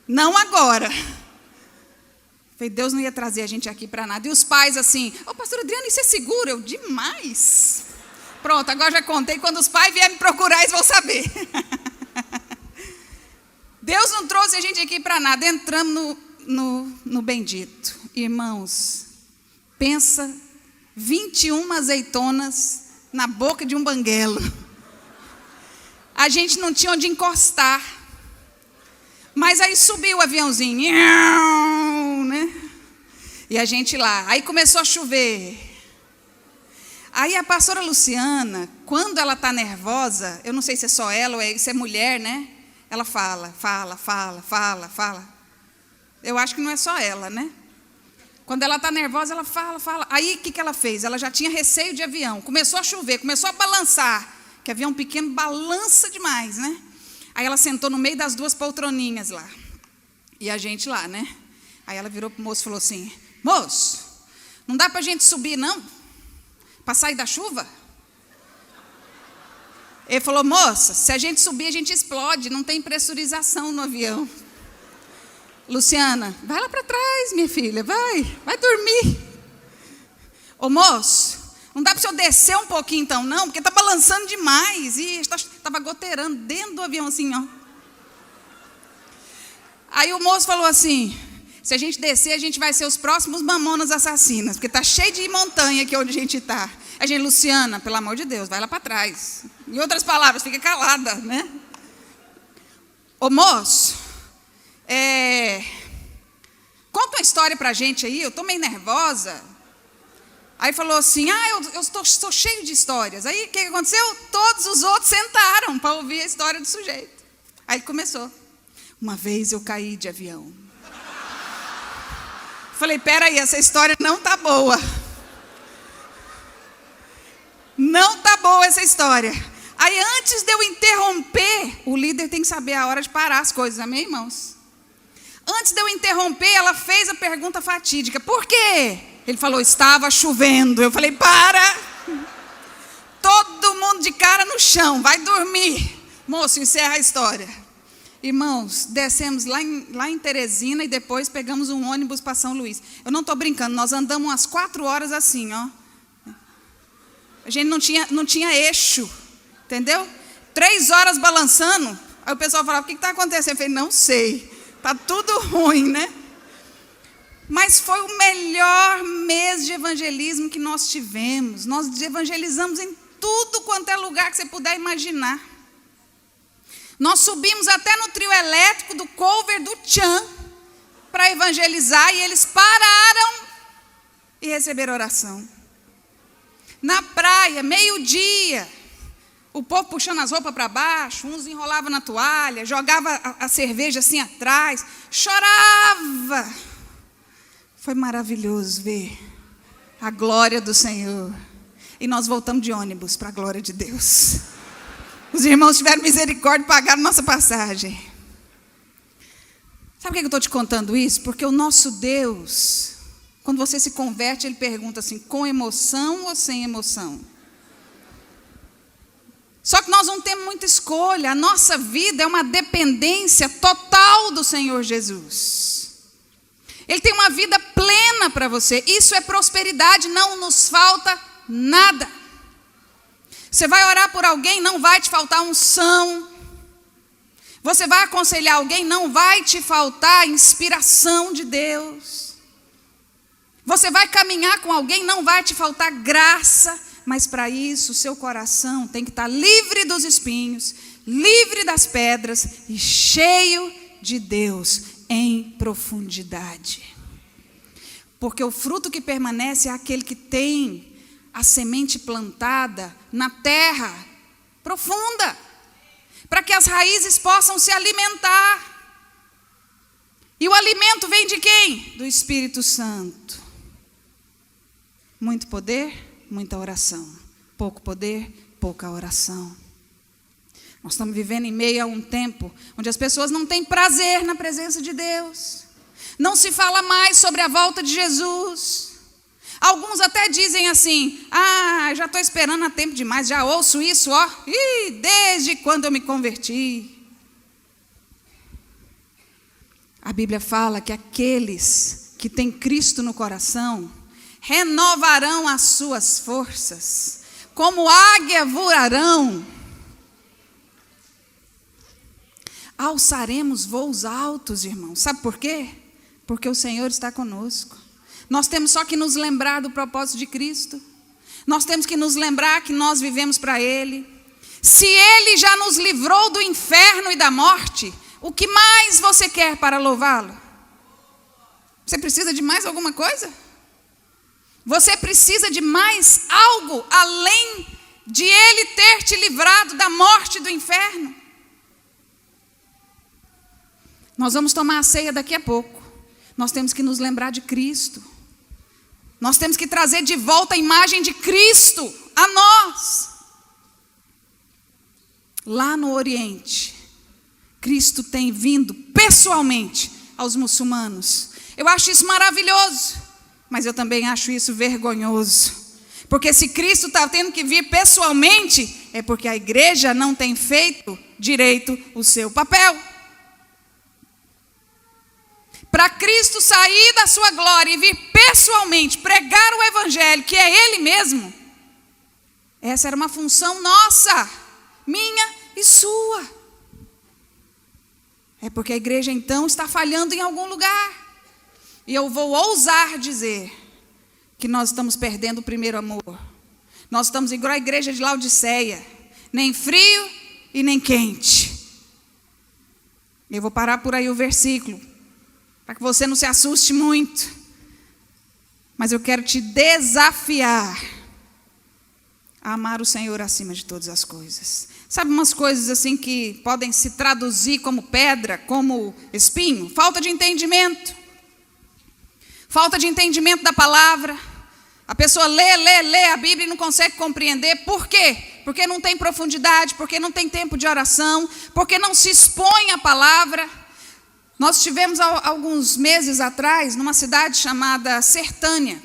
Não agora. Falei, Deus não ia trazer a gente aqui para nada. E os pais assim, pastor Adriano, isso é seguro? Eu, demais. Pronto, agora já contei, quando os pais vierem me procurar, eles vão saber. Deus não trouxe a gente aqui para nada. Entramos no bendito. Irmãos, pensa 21 azeitonas na boca de um banguelo. A gente não tinha onde encostar. Mas aí subiu o aviãozinho, né? E a gente lá. Aí começou a chover. Aí a pastora Luciana, quando ela está nervosa, eu não sei se é só ela ou se é mulher, né? Ela fala. Eu acho que não é só ela, né? Quando ela está nervosa, ela fala. Aí o que ela fez? Ela já tinha receio de avião. Começou a chover, começou a balançar. Que avião pequeno balança demais, né? Aí ela sentou no meio das duas poltroninhas lá. E a gente lá, né? Aí ela virou para o moço e falou assim: moço, não dá para a gente subir, não? Para sair da chuva? Ele falou: moça, se a gente subir, a gente explode. Não tem pressurização no avião. Luciana, vai lá para trás, minha filha, vai dormir. Ô moço, não dá para o senhor descer um pouquinho então, não? Porque está balançando demais. E estava goteirando dentro do avião assim, ó. Aí o moço falou assim: se a gente descer, a gente vai ser os próximos mamonas assassinas, porque está cheio de montanha aqui onde a gente está. A gente, Luciana, pelo amor de Deus, vai lá para trás. Em outras palavras, fica calada, né? Ô moço, conta uma história para a gente aí, eu estou meio nervosa. Aí falou assim: eu estou cheio de histórias. Aí o que aconteceu? Todos os outros sentaram para ouvir a história do sujeito. Aí começou: uma vez eu caí de avião. Falei: peraí, essa história não está boa. Não está boa essa história. Aí antes de eu interromper, o líder tem que saber a hora de parar as coisas, amém, irmãos? Antes de eu interromper, ela fez a pergunta fatídica: por quê? Ele falou: estava chovendo. Eu falei: para! Todo mundo de cara no chão, vai dormir. Moço, encerra a história. Irmãos, descemos lá em Teresina e depois pegamos um ônibus para São Luís. Eu não estou brincando, nós andamos umas 4 horas assim, ó. A gente não tinha eixo, entendeu? 3 horas balançando. Aí o pessoal falava: o que está acontecendo? Eu falei: não sei, está tudo ruim, né? Mas foi o melhor mês de evangelismo que nós tivemos. Nós evangelizamos em tudo quanto é lugar que você puder imaginar. Nós subimos até no trio elétrico do cover do Tchan para evangelizar, e eles pararam e receberam oração. Na praia, meio-dia, o povo puxando as roupas para baixo, uns enrolavam na toalha, jogava a cerveja assim atrás, chorava. Foi maravilhoso ver a glória do Senhor. E nós voltamos de ônibus para a glória de Deus. Os irmãos tiveram misericórdia e pagaram nossa passagem. Sabe por que eu estou te contando isso? Porque o nosso Deus, quando você se converte, Ele pergunta assim: com emoção ou sem emoção? Só que nós não temos muita escolha. A nossa vida é uma dependência total do Senhor Jesus. Ele tem uma vida plena para você. Isso é prosperidade, não nos falta nada. Você vai orar por alguém, não vai te faltar unção. Você vai aconselhar alguém, não vai te faltar inspiração de Deus. Você vai caminhar com alguém, não vai te faltar graça. Mas para isso, o seu coração tem que estar livre dos espinhos, livre das pedras e cheio de Deus em profundidade. Porque o fruto que permanece é aquele que tem a semente plantada na terra profunda, para que as raízes possam se alimentar. E o alimento vem de quem? Do Espírito Santo. Muito poder, muita oração. Pouco poder, pouca oração. Nós estamos vivendo em meio a um tempo onde as pessoas não têm prazer na presença de Deus. Não se fala mais sobre a volta de Jesus. Alguns até dizem assim: já estou esperando há tempo demais, já ouço isso, desde quando eu me converti. A Bíblia fala que aqueles que têm Cristo no coração renovarão as suas forças, como águia voarão. Alçaremos voos altos, irmãos. Sabe por quê? Porque o Senhor está conosco. Nós temos só que nos lembrar do propósito de Cristo. Nós temos que nos lembrar que nós vivemos para Ele. Se Ele já nos livrou do inferno e da morte, o que mais você quer para louvá-lo? Você precisa de mais alguma coisa? Você precisa de mais algo além de Ele ter te livrado da morte e do inferno? Nós vamos tomar a ceia daqui a pouco. Nós temos que nos lembrar de Cristo. Nós temos que trazer de volta a imagem de Cristo a nós. Lá no Oriente, Cristo tem vindo pessoalmente aos muçulmanos. Eu acho isso maravilhoso, mas eu também acho isso vergonhoso. Porque se Cristo está tendo que vir pessoalmente, é porque a igreja não tem feito direito o seu papel. Para Cristo sair da sua glória e vir pessoalmente pregar o evangelho, que é Ele mesmo, essa era uma função nossa, minha e sua. É porque a igreja então está falhando em algum lugar. E eu vou ousar dizer que nós estamos perdendo o primeiro amor. Nós estamos igual a igreja de Laodiceia, nem frio e nem quente. Eu vou parar por aí o versículo, para que você não se assuste muito. Mas eu quero te desafiar a amar o Senhor acima de todas as coisas. Sabe umas coisas assim que podem se traduzir como pedra, como espinho? Falta de entendimento. Falta de entendimento da palavra. A pessoa lê a Bíblia e não consegue compreender. Por quê? Porque não tem profundidade, porque não tem tempo de oração, porque não se expõe à palavra. Nós estivemos alguns meses atrás numa cidade chamada Sertânia.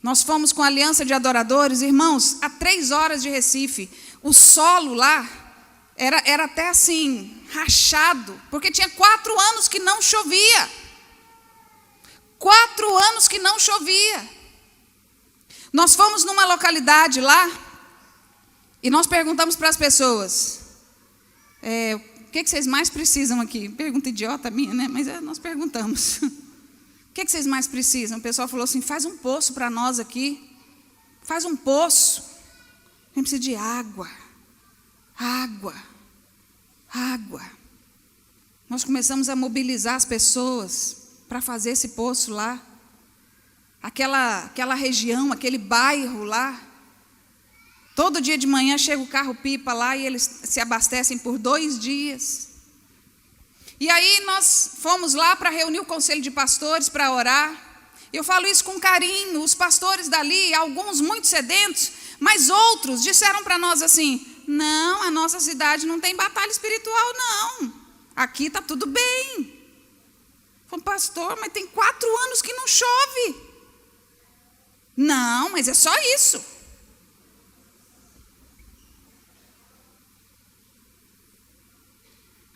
Nós fomos com a Aliança de Adoradores, irmãos, a 3 horas de Recife. O solo lá era até assim, rachado, porque tinha 4 anos que não chovia. 4 anos que não chovia. Nós fomos numa localidade lá e nós perguntamos para as pessoas, o que vocês mais precisam aqui? Pergunta idiota minha, né? Mas nós perguntamos. O que vocês mais precisam? O pessoal falou assim, faz um poço para nós aqui. Faz um poço. A gente precisa de água. Água. Água. Nós começamos a mobilizar as pessoas para fazer esse poço lá. Aquela região, aquele bairro lá. Todo dia de manhã chega o carro-pipa lá e eles se abastecem por 2 dias. E aí nós fomos lá para reunir o conselho de pastores para orar. Eu falo isso com carinho. Os pastores dali, alguns muito sedentos, mas outros disseram para nós assim, não, a nossa cidade não tem batalha espiritual não. Aqui está tudo bem. Falei, pastor, mas tem 4 anos que não chove. Não, mas é só isso.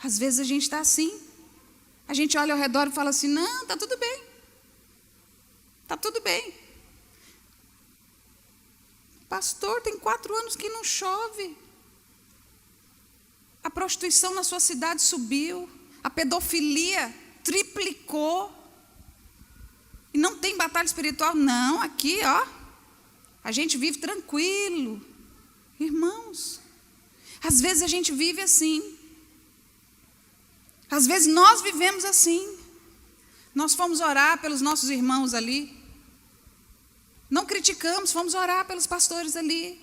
Às vezes a gente está assim. A gente olha ao redor e fala assim, não, está tudo bem. Está tudo bem. Pastor, tem 4 anos que não chove. A prostituição na sua cidade subiu. A pedofilia triplicou. E não tem batalha espiritual. Não, aqui, ó. A gente vive tranquilo. Irmãos, às vezes a gente vive assim. Às vezes nós vivemos assim. Nós fomos orar pelos nossos irmãos ali. Não criticamos, fomos orar pelos pastores ali.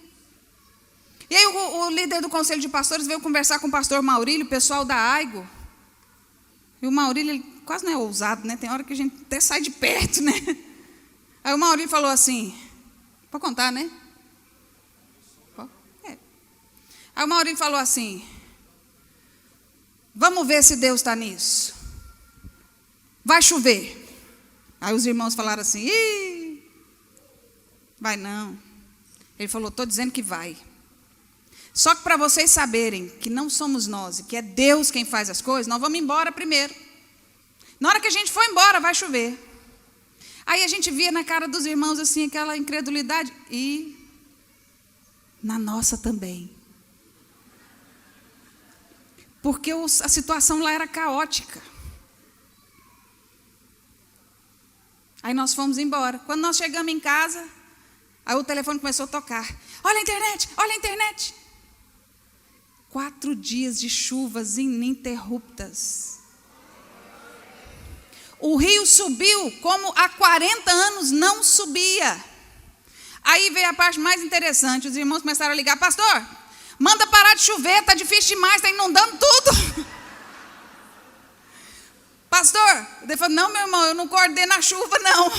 E aí o líder do conselho de pastores veio conversar com o pastor Maurílio, o pessoal da AIGO. E o Maurílio, ele quase não é ousado, né? Tem hora que a gente até sai de perto, né? Aí o Maurílio falou assim, pode contar, né? É. Aí o Maurílio falou assim, vamos ver se Deus está nisso. Vai chover. Aí os irmãos falaram assim, ih, vai não. Ele falou, estou dizendo que vai. Só que para vocês saberem que não somos nós, e que é Deus quem faz as coisas, nós vamos embora primeiro. Na hora que a gente for embora, vai chover. Aí a gente via na cara dos irmãos assim, aquela incredulidade. E na nossa também. Porque a situação lá era caótica. Aí nós fomos embora. Quando nós chegamos em casa, aí o telefone começou a tocar. Olha a internet, olha a internet. 4 dias de chuvas ininterruptas. O rio subiu como há 40 anos não subia. Aí veio a parte mais interessante. Os irmãos começaram a ligar: pastor, manda parar de chover, está difícil demais, está inundando tudo. Pastor, ele falou: não, meu irmão, eu não coordeno a chuva, não.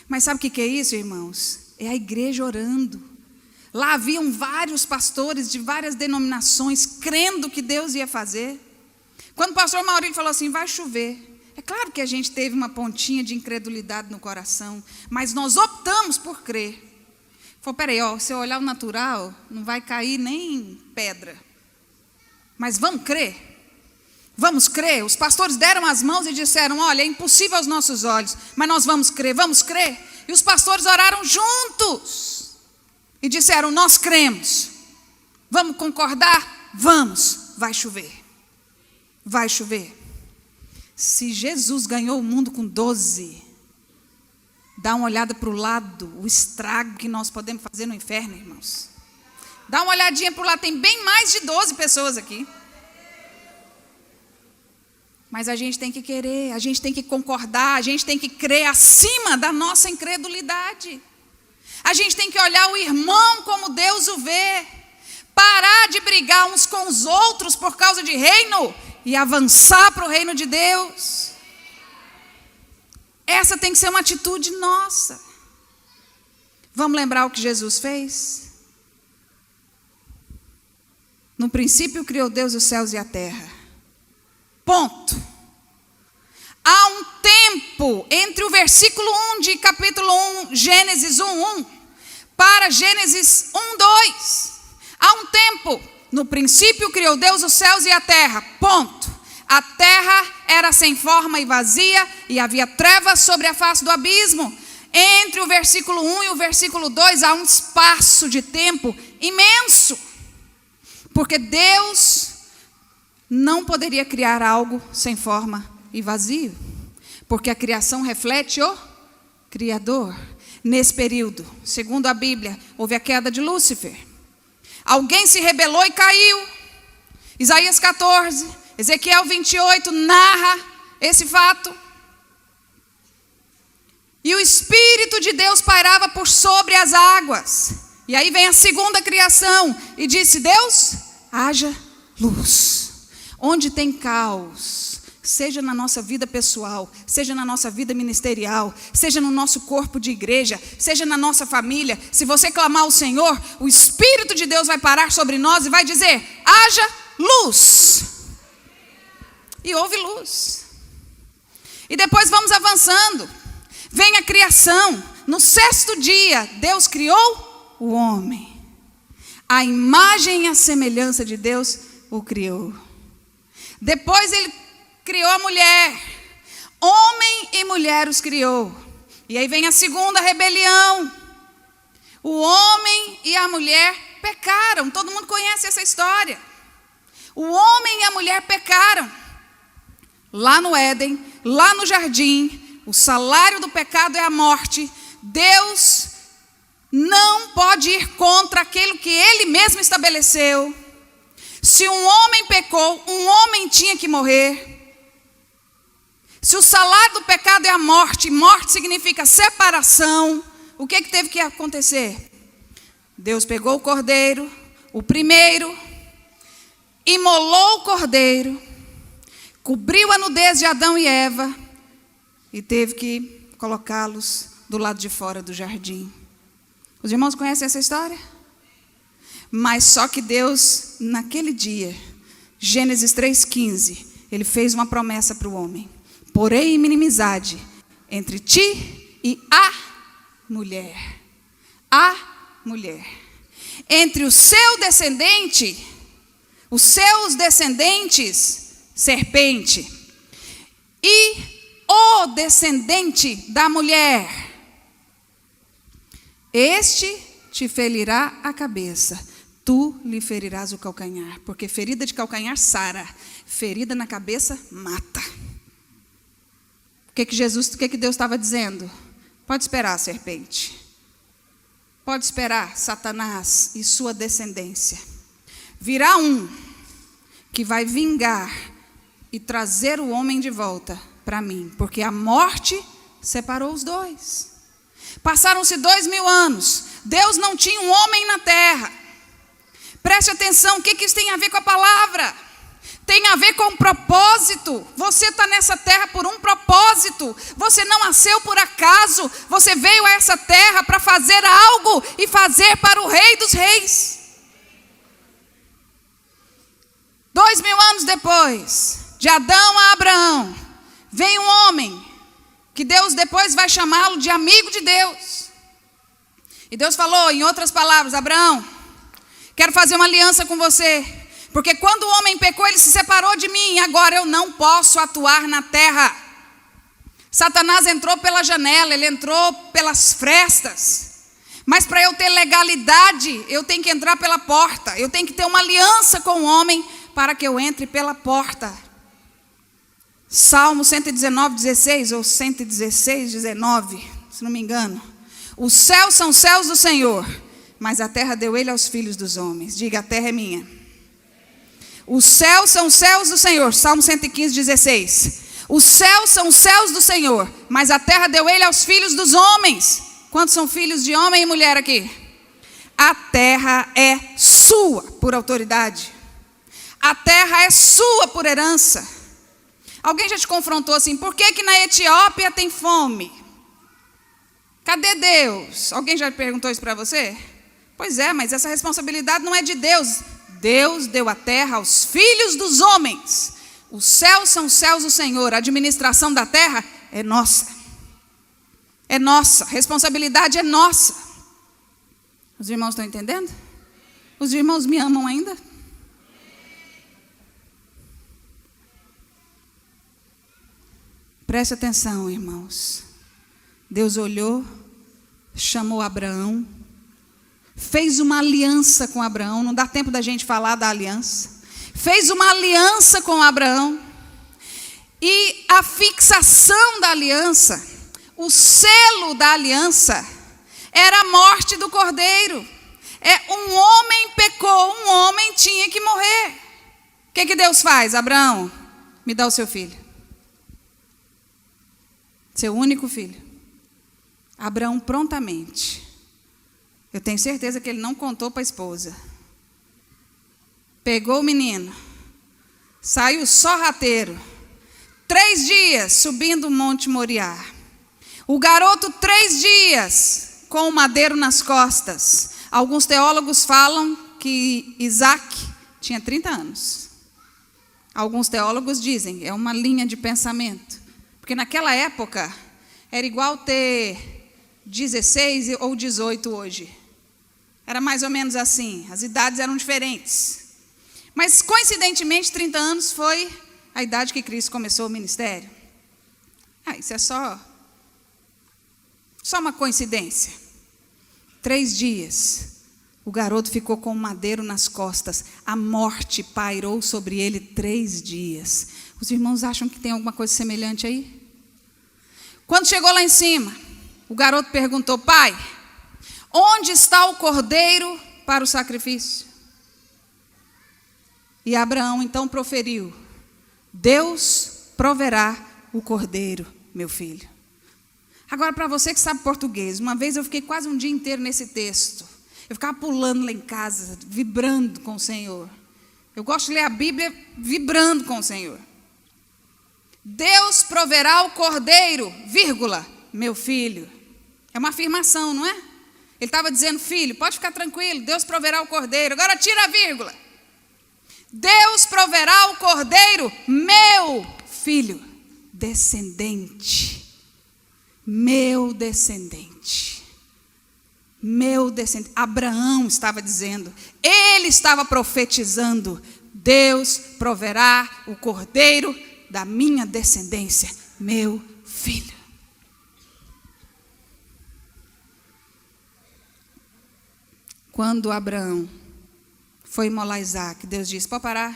Mas sabe o que é isso, irmãos? É a igreja orando. Lá haviam vários pastores de várias denominações crendo que Deus ia fazer. Quando o pastor Maurílio falou assim: vai chover, é claro que a gente teve uma pontinha de incredulidade no coração, mas nós optamos por crer. Falou: peraí, se eu olhar o natural, não vai cair nem pedra. Mas vamos crer? Vamos crer? Os pastores deram as mãos e disseram: olha, é impossível aos nossos olhos, mas nós vamos crer, vamos crer. E os pastores oraram juntos e disseram: nós cremos. Vamos concordar? Vamos, vai chover. Vai chover. Se Jesus ganhou o mundo com 12, dá uma olhada para o lado, o estrago que nós podemos fazer no inferno, irmãos. Dá uma olhadinha para o lado, tem bem mais de 12 pessoas aqui. Mas a gente tem que querer, a gente tem que concordar, a gente tem que crer acima da nossa incredulidade. A gente tem que olhar o irmão como Deus o vê. Parar de brigar uns com os outros por causa de reino e avançar para o reino de Deus. Essa tem que ser uma atitude nossa. Vamos lembrar o que Jesus fez? No princípio criou Deus os céus e a terra. Ponto. Há um tempo entre o versículo 1 de capítulo 1, Gênesis 1:1, para Gênesis 1:2. Há um tempo. No princípio criou Deus os céus e a terra. Ponto. A terra era sem forma e vazia, e havia trevas sobre a face do abismo. Entre o versículo 1 e o versículo 2 há um espaço de tempo imenso. Porque Deus não poderia criar algo sem forma e vazio, porque a criação reflete o Criador. Nesse período, segundo a Bíblia, houve a queda de Lúcifer. Alguém se rebelou e caiu. Isaías 14, Ezequiel 28 narra esse fato. E o Espírito de Deus pairava por sobre as águas. E aí vem a segunda criação e disse: Deus, haja luz. Onde tem caos, seja na nossa vida pessoal, seja na nossa vida ministerial, seja no nosso corpo de igreja, seja na nossa família, se você clamar ao Senhor, o Espírito de Deus vai parar sobre nós e vai dizer: haja luz. E houve luz. E depois vamos avançando. Vem a criação. No 6º dia, Deus criou o homem. A imagem e a semelhança de Deus o criou. Depois ele criou a mulher. Homem e mulher os criou. E aí vem a segunda rebelião. O homem e a mulher pecaram. Todo mundo conhece essa história. O homem e a mulher pecaram. Lá no Éden, lá no jardim, o salário do pecado é a morte. Deus não pode ir contra aquilo que Ele mesmo estabeleceu. Se um homem pecou, um homem tinha que morrer. Se o salário do pecado é a morte, morte significa separação, o que teve que acontecer? Deus pegou o cordeiro, o primeiro, imolou o cordeiro, cobriu a nudez de Adão e Eva e teve que colocá-los do lado de fora do jardim. Os irmãos conhecem essa história? Mas só que Deus, naquele dia, Gênesis 3,15, Ele fez uma promessa para o homem: porém inimizade entre ti e a mulher. A mulher. Entre o seu descendente, os seus descendentes, serpente, e o descendente da mulher, este te ferirá a cabeça, tu lhe ferirás o calcanhar, porque ferida de calcanhar sara, ferida na cabeça mata. O que Deus estava dizendo? Pode esperar, serpente. Pode esperar, Satanás e sua descendência. Virá um que vai vingar e trazer o homem de volta para mim, porque a morte separou os dois. Passaram-se 2000 anos, Deus não tinha um homem na terra. Preste atenção, o que isso tem a ver com a palavra? Tem a ver com um propósito. Você está nessa terra por um propósito. Você não nasceu por acaso. Você veio a essa terra para fazer algo e fazer para o Rei dos Reis. 2000 anos depois, de Adão a Abraão, vem um homem que Deus depois vai chamá-lo de amigo de Deus. E Deus falou, em outras palavras: Abraão, quero fazer uma aliança com você. Porque quando o homem pecou, ele se separou de mim. E agora eu não posso atuar na terra. Satanás entrou pela janela, ele entrou pelas frestas. Mas para eu ter legalidade, eu tenho que entrar pela porta. Eu tenho que ter uma aliança com o homem para que eu entre pela porta. Salmo 119, 16 ou 116, 19, se não me engano. Os céus são céus do Senhor, mas a terra deu ele aos filhos dos homens. Diga, a terra é minha. Os céus são céus do Senhor. Salmo 115, 16. Os céus são céus do Senhor, mas a terra deu ele aos filhos dos homens. Quantos são filhos de homem e mulher aqui? A terra é sua por autoridade. A terra é sua por herança. Alguém já te confrontou assim: por que na Etiópia tem fome? Cadê Deus? Alguém já perguntou isso para você? Pois é, mas essa responsabilidade não é de Deus. Deus deu a terra aos filhos dos homens. Os céus são céus do Senhor. A administração da terra é nossa. É nossa. A responsabilidade é nossa. Os irmãos estão entendendo? Os irmãos me amam ainda? Preste atenção, irmãos. Deus olhou, chamou Abraão, fez uma aliança com Abraão. Não dá tempo da gente falar da aliança. Fez uma aliança com Abraão. E a fixação da aliança, o selo da aliança, era a morte do cordeiro. Um homem pecou, um homem tinha que morrer. O que Deus faz? Abraão, me dá o seu filho. Seu único filho. Abraão prontamente. Eu tenho certeza que ele não contou para a esposa. Pegou o menino, saiu só rateiro, 3 dias subindo o Monte Moriá. O garoto 3 dias com o madeiro nas costas. Alguns teólogos falam que Isaac tinha 30 anos. Alguns teólogos dizem, é uma linha de pensamento, porque naquela época era igual ter 16 ou 18 hoje. Era mais ou menos assim, as idades eram diferentes. Mas, coincidentemente, 30 anos foi a idade que Cristo começou o ministério. Isso é só uma coincidência. 3 dias, o garoto ficou com o madeiro nas costas. A morte pairou sobre ele 3 dias. Os irmãos acham que tem alguma coisa semelhante aí? Quando chegou lá em cima, o garoto perguntou: pai, onde está o cordeiro para o sacrifício? E Abraão então proferiu: Deus proverá o cordeiro, meu filho. Agora, para você que sabe português, uma vez eu fiquei quase um dia inteiro nesse texto. Eu ficava pulando lá em casa, vibrando com o Senhor. Eu gosto de ler a Bíblia vibrando com o Senhor. Deus proverá o cordeiro, vírgula, meu filho. É uma afirmação, não é? Ele estava dizendo: filho, pode ficar tranquilo, Deus proverá o cordeiro. Agora tira a vírgula. Deus proverá o cordeiro, meu filho, descendente. Meu descendente. Meu descendente. Abraão estava dizendo, ele estava profetizando: Deus proverá o cordeiro da minha descendência, meu filho. Quando Abraão foi imolar Isaac, Deus disse: pode parar,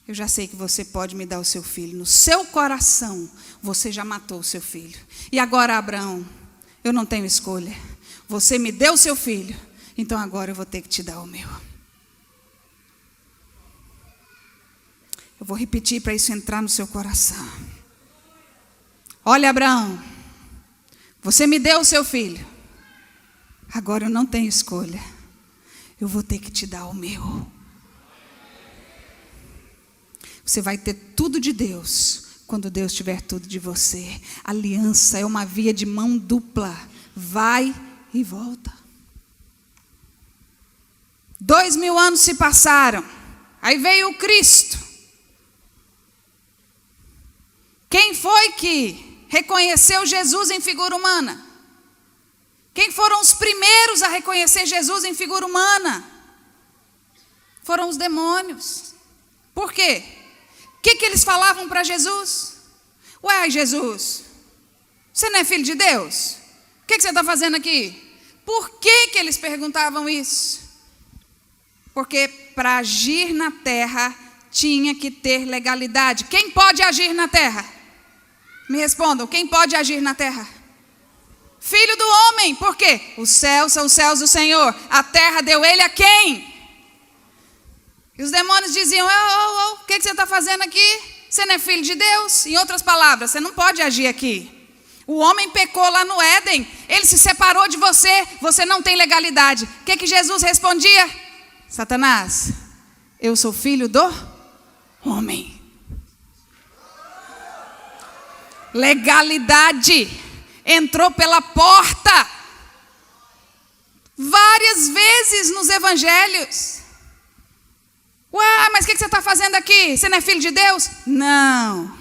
eu já sei que você pode me dar o seu filho. No seu coração, você já matou o seu filho. E agora, Abraão, eu não tenho escolha. Você me deu o seu filho, então agora eu vou ter que te dar o meu. Eu vou repetir para isso entrar no seu coração. Olha, Abraão, você me deu o seu filho, agora eu não tenho escolha, eu vou ter que te dar o meu. Você vai ter tudo de Deus quando Deus tiver tudo de você. Aliança é uma via de mão dupla, vai e volta. 2000 anos se passaram, aí veio o Cristo. Quem foi que reconheceu Jesus em figura humana? Quem foram os primeiros a reconhecer Jesus em figura humana? Foram os demônios. Por quê? O que eles falavam para Jesus? Ué, Jesus, você não é filho de Deus? O que você está fazendo aqui? Por que eles perguntavam isso? Porque para agir na terra tinha que ter legalidade. Quem pode agir na terra? Me respondam, quem pode agir na terra? Filho do homem. Por quê? Os céus são os céus do Senhor. A terra deu ele a quem? E os demônios diziam, o que você está fazendo aqui? Você não é filho de Deus? Em outras palavras, você não pode agir aqui. O homem pecou lá no Éden, ele se separou de você, você não tem legalidade. O que Jesus respondia? Satanás, eu sou filho do homem. Legalidade entrou pela porta. Várias vezes nos evangelhos. Ué, mas o que você está fazendo aqui? Você não é filho de Deus? Não,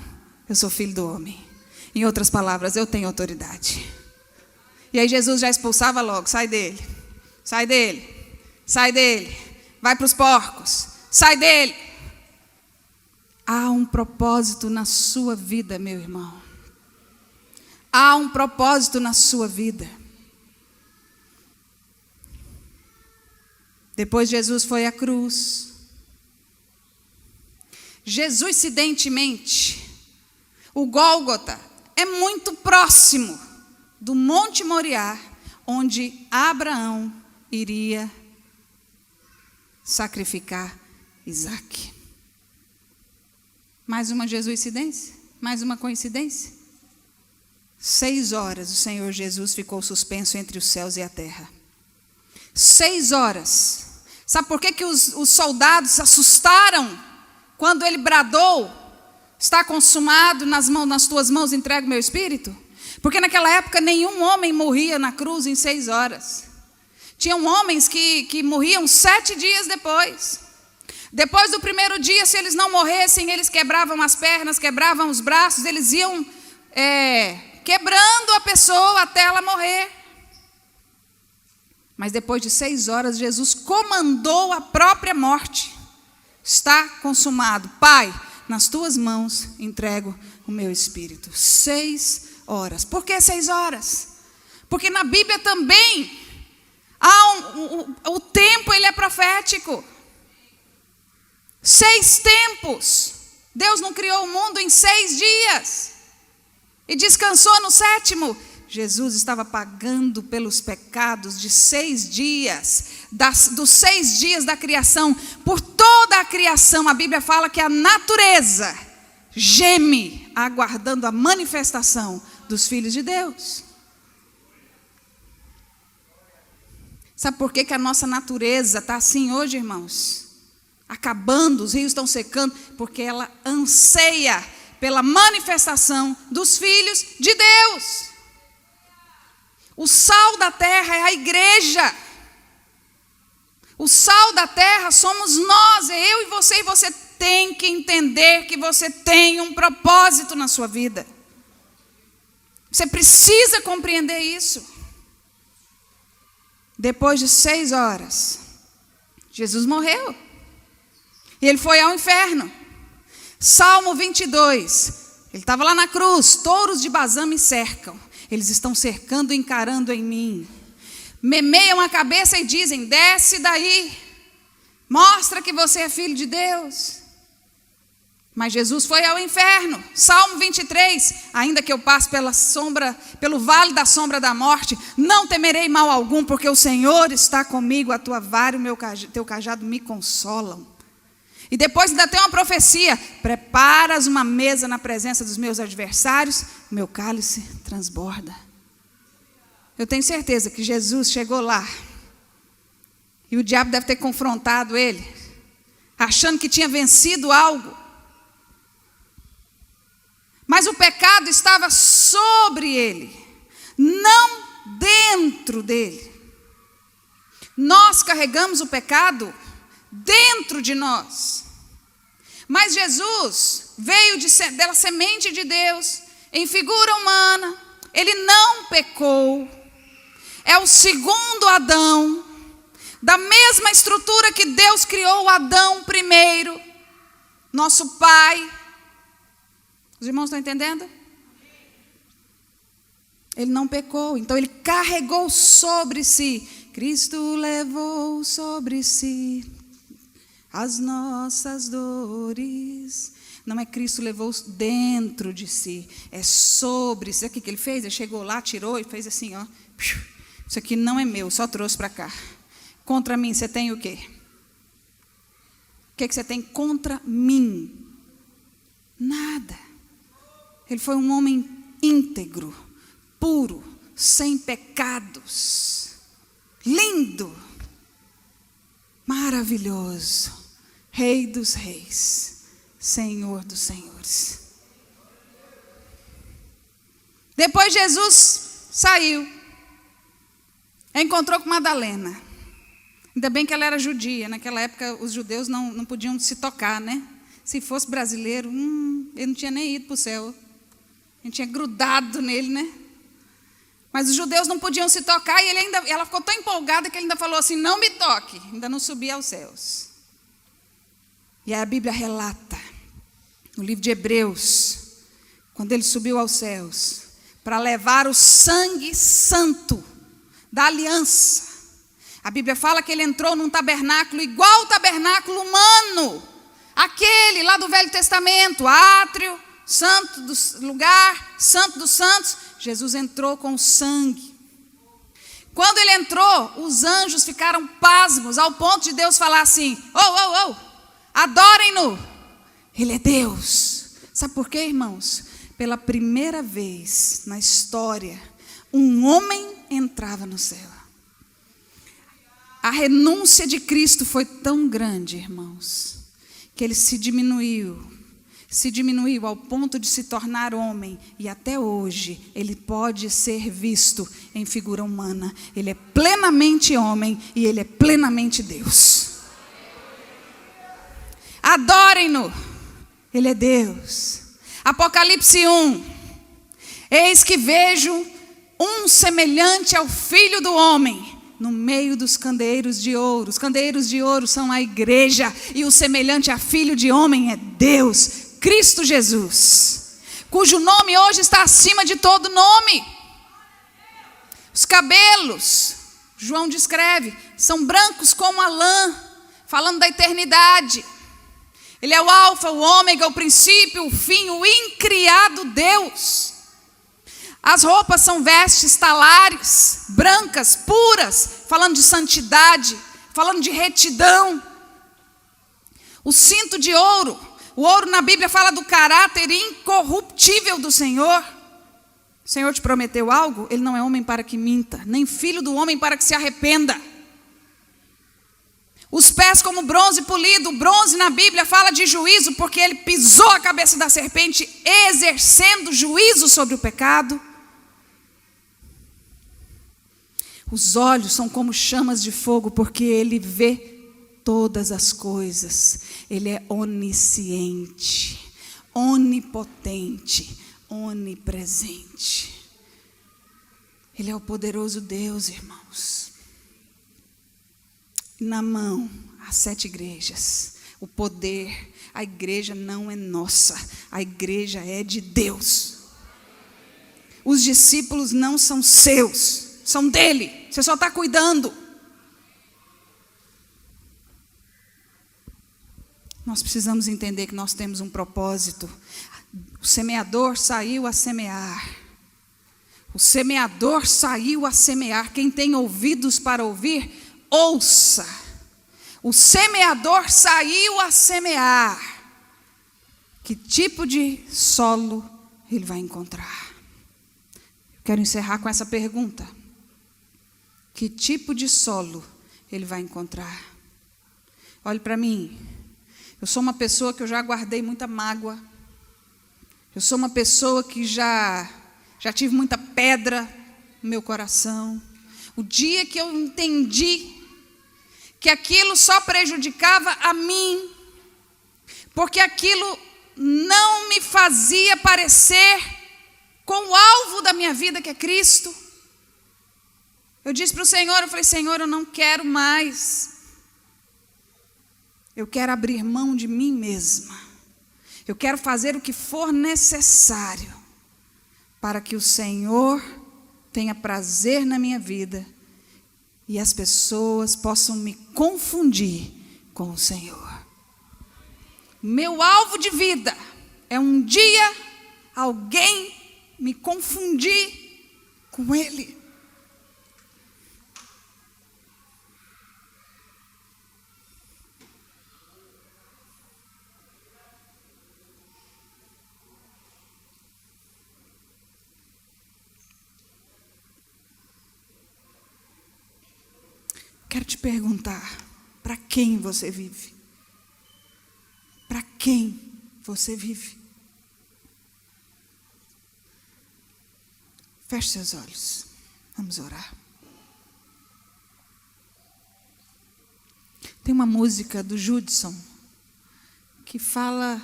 eu sou filho do homem. Em outras palavras, eu tenho autoridade. E aí Jesus já expulsava logo, sai dele, sai dele, sai dele, vai para os porcos, sai dele. Há um propósito na sua vida, meu irmão. Há um propósito na sua vida. Depois Jesus foi à cruz. Jesus, incidentemente, o Gólgota é muito próximo do Monte Moriá, onde Abraão iria sacrificar Isaque. Mais uma jesuicidência? Mais uma coincidência? 6 horas o Senhor Jesus ficou suspenso entre os céus e a terra. 6 horas. Sabe por que os soldados se assustaram quando ele bradou? Está consumado, nas tuas mãos entrego meu espírito? Porque naquela época nenhum homem morria na cruz em 6 horas. Tinham homens que morriam 7 dias depois. Depois do primeiro dia, se eles não morressem, eles quebravam as pernas, quebravam os braços, eles iam quebrando a pessoa até ela morrer. Mas depois de 6 horas, Jesus comandou a própria morte. Está consumado. Pai, nas tuas mãos entrego o meu espírito. 6 horas. Por que 6 horas? Porque na Bíblia também o tempo ele é profético. 6 tempos. Deus não criou o mundo em 6 dias e descansou no 7º. Jesus estava pagando pelos pecados de 6 dias, dos 6 dias da criação, por toda a criação. A Bíblia fala que a natureza geme, aguardando a manifestação dos filhos de Deus. Sabe por que a nossa natureza está assim hoje, irmãos? Acabando, os rios estão secando, porque ela anseia pela manifestação dos filhos de Deus. O sal da terra é a igreja. O sal da terra somos nós, é eu e você tem que entender que você tem um propósito na sua vida. Você precisa compreender isso. Depois de 6 horas, Jesus morreu. E ele foi ao inferno. Salmo 22. Ele estava lá na cruz. Touros de Bazã me cercam. Eles estão cercando e encarando em mim. Memeiam a cabeça e dizem, desce daí. Mostra que você é filho de Deus. Mas Jesus foi ao inferno. Salmo 23, ainda que eu passe pelo vale da sombra da morte, não temerei mal algum, porque o Senhor está comigo, a tua vara e o teu cajado me consolam. E depois ainda tem uma profecia: preparas uma mesa na presença dos meus adversários, o meu cálice transborda. Eu tenho certeza que Jesus chegou lá, e o diabo deve ter confrontado ele, achando que tinha vencido algo. Mas o pecado estava sobre ele, não dentro dele. Nós carregamos o pecado dentro de nós. Mas Jesus veio da semente de Deus, em figura humana. Ele não pecou. É o segundo Adão, da mesma estrutura que Deus criou o Adão primeiro, nosso pai. Os irmãos estão entendendo? Ele não pecou, então ele carregou sobre si. Cristo levou sobre si as nossas dores. Não é Cristo levou dentro de si, é sobre si. O que ele fez? Ele chegou lá, tirou e fez assim, ó. Isso aqui não é meu, só trouxe para cá. Contra mim você tem o quê? O que você tem contra mim? Nada. Ele foi um homem íntegro, puro, sem pecados, lindo, maravilhoso, Rei dos reis, Senhor dos senhores. Depois Jesus saiu, encontrou com Madalena. Ainda bem que ela era judia. Naquela época os judeus não podiam se tocar, né? Se fosse brasileiro, ele não tinha nem ido para o céu. A gente tinha grudado nele, né? Mas os judeus não podiam se tocar e ela ficou tão empolgada que ele ainda falou assim: não me toque, ainda não subi aos céus. E aí a Bíblia relata, no livro de Hebreus, quando ele subiu aos céus, para levar o sangue santo da aliança. A Bíblia fala que ele entrou num tabernáculo igual ao tabernáculo humano, aquele lá do Velho Testamento, átrio, santo do lugar, santo dos santos. Jesus entrou com sangue. Quando ele entrou, os anjos ficaram pasmos, ao ponto de Deus falar assim: adorem-no, ele é Deus. Sabe por quê, irmãos? Pela primeira vez na história, um homem entrava no céu. A renúncia de Cristo foi tão grande, irmãos, que ele se diminuiu ao ponto de se tornar homem, e até hoje ele pode ser visto em figura humana. Ele é plenamente homem e ele é plenamente Deus. Adorem-no, ele é Deus. Apocalipse 1: eis que vejo um semelhante ao Filho do Homem no meio dos candeeiros de ouro. Os candeeiros de ouro são a igreja, e o semelhante a Filho de Homem é Deus, Cristo Jesus, cujo nome hoje está acima de todo nome. Os cabelos, João descreve, são brancos como a lã, falando da eternidade. Ele é o alfa, o ômega, o princípio, o fim, o incriado Deus. As roupas são vestes talares, brancas, puras, falando de santidade, falando de retidão. O cinto de ouro, o ouro na Bíblia fala do caráter incorruptível do Senhor. O Senhor te prometeu algo? Ele não é homem para que minta, nem filho do homem para que se arrependa. Os pés como bronze polido. O bronze na Bíblia fala de juízo, porque ele pisou a cabeça da serpente, exercendo juízo sobre o pecado. Os olhos são como chamas de fogo, porque ele vê todas as coisas. Ele é onisciente, onipotente, onipresente. Ele é o poderoso Deus, irmãos. Na mão, as 7 igrejas. O poder, a igreja não é nossa, a igreja é de Deus. Os discípulos não são seus, são dele. Você só está cuidando. Nós precisamos entender que nós temos um propósito. O semeador saiu a semear. O semeador saiu a semear. Quem tem ouvidos para ouvir, ouça. O semeador saiu a semear. Que tipo de solo ele vai encontrar? Quero encerrar com essa pergunta. Que tipo de solo ele vai encontrar? Olhe para mim. Eu sou uma pessoa que eu já guardei muita mágoa. Eu sou uma pessoa que já tive muita pedra no meu coração. O dia que eu entendi que aquilo só prejudicava a mim, porque aquilo não me fazia parecer com o alvo da minha vida, que é Cristo. Eu disse para o Senhor, eu falei, Senhor, eu não quero mais. Eu quero abrir mão de mim mesma. Eu quero fazer o que for necessário para que o Senhor tenha prazer na minha vida e as pessoas possam me confundir com o Senhor. Meu alvo de vida é um dia alguém me confundir com Ele. Quero te perguntar, para quem você vive? Para quem você vive? Feche seus olhos, vamos orar. Tem uma música do Judson que fala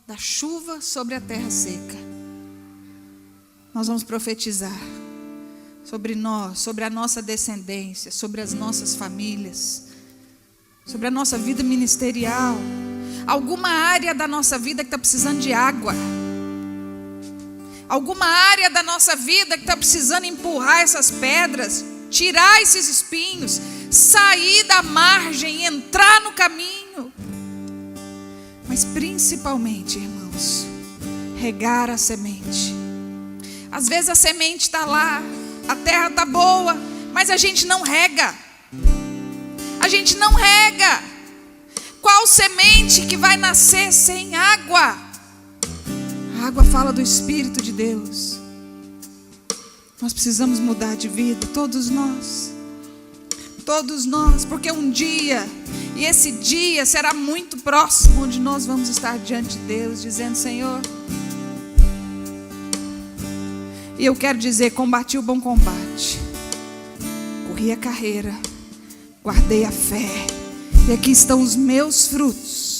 da chuva sobre a terra seca. Nós vamos profetizar sobre nós, sobre a nossa descendência, sobre as nossas famílias, sobre a nossa vida ministerial. Alguma área da nossa vida que está precisando de água. Alguma área da nossa vida que está precisando empurrar essas pedras, tirar esses espinhos, sair da margem, entrar no caminho. Mas principalmente, irmãos, regar a semente. Às vezes a semente está lá, a terra está boa, mas a gente não rega. A gente não rega. Qual semente que vai nascer sem água? A água fala do Espírito de Deus. Nós precisamos mudar de vida, todos nós, porque um dia, e esse dia será muito próximo, onde nós vamos estar diante de Deus, dizendo, Senhor, e eu quero dizer, combati o bom combate, corri a carreira, guardei a fé, e aqui estão os meus frutos.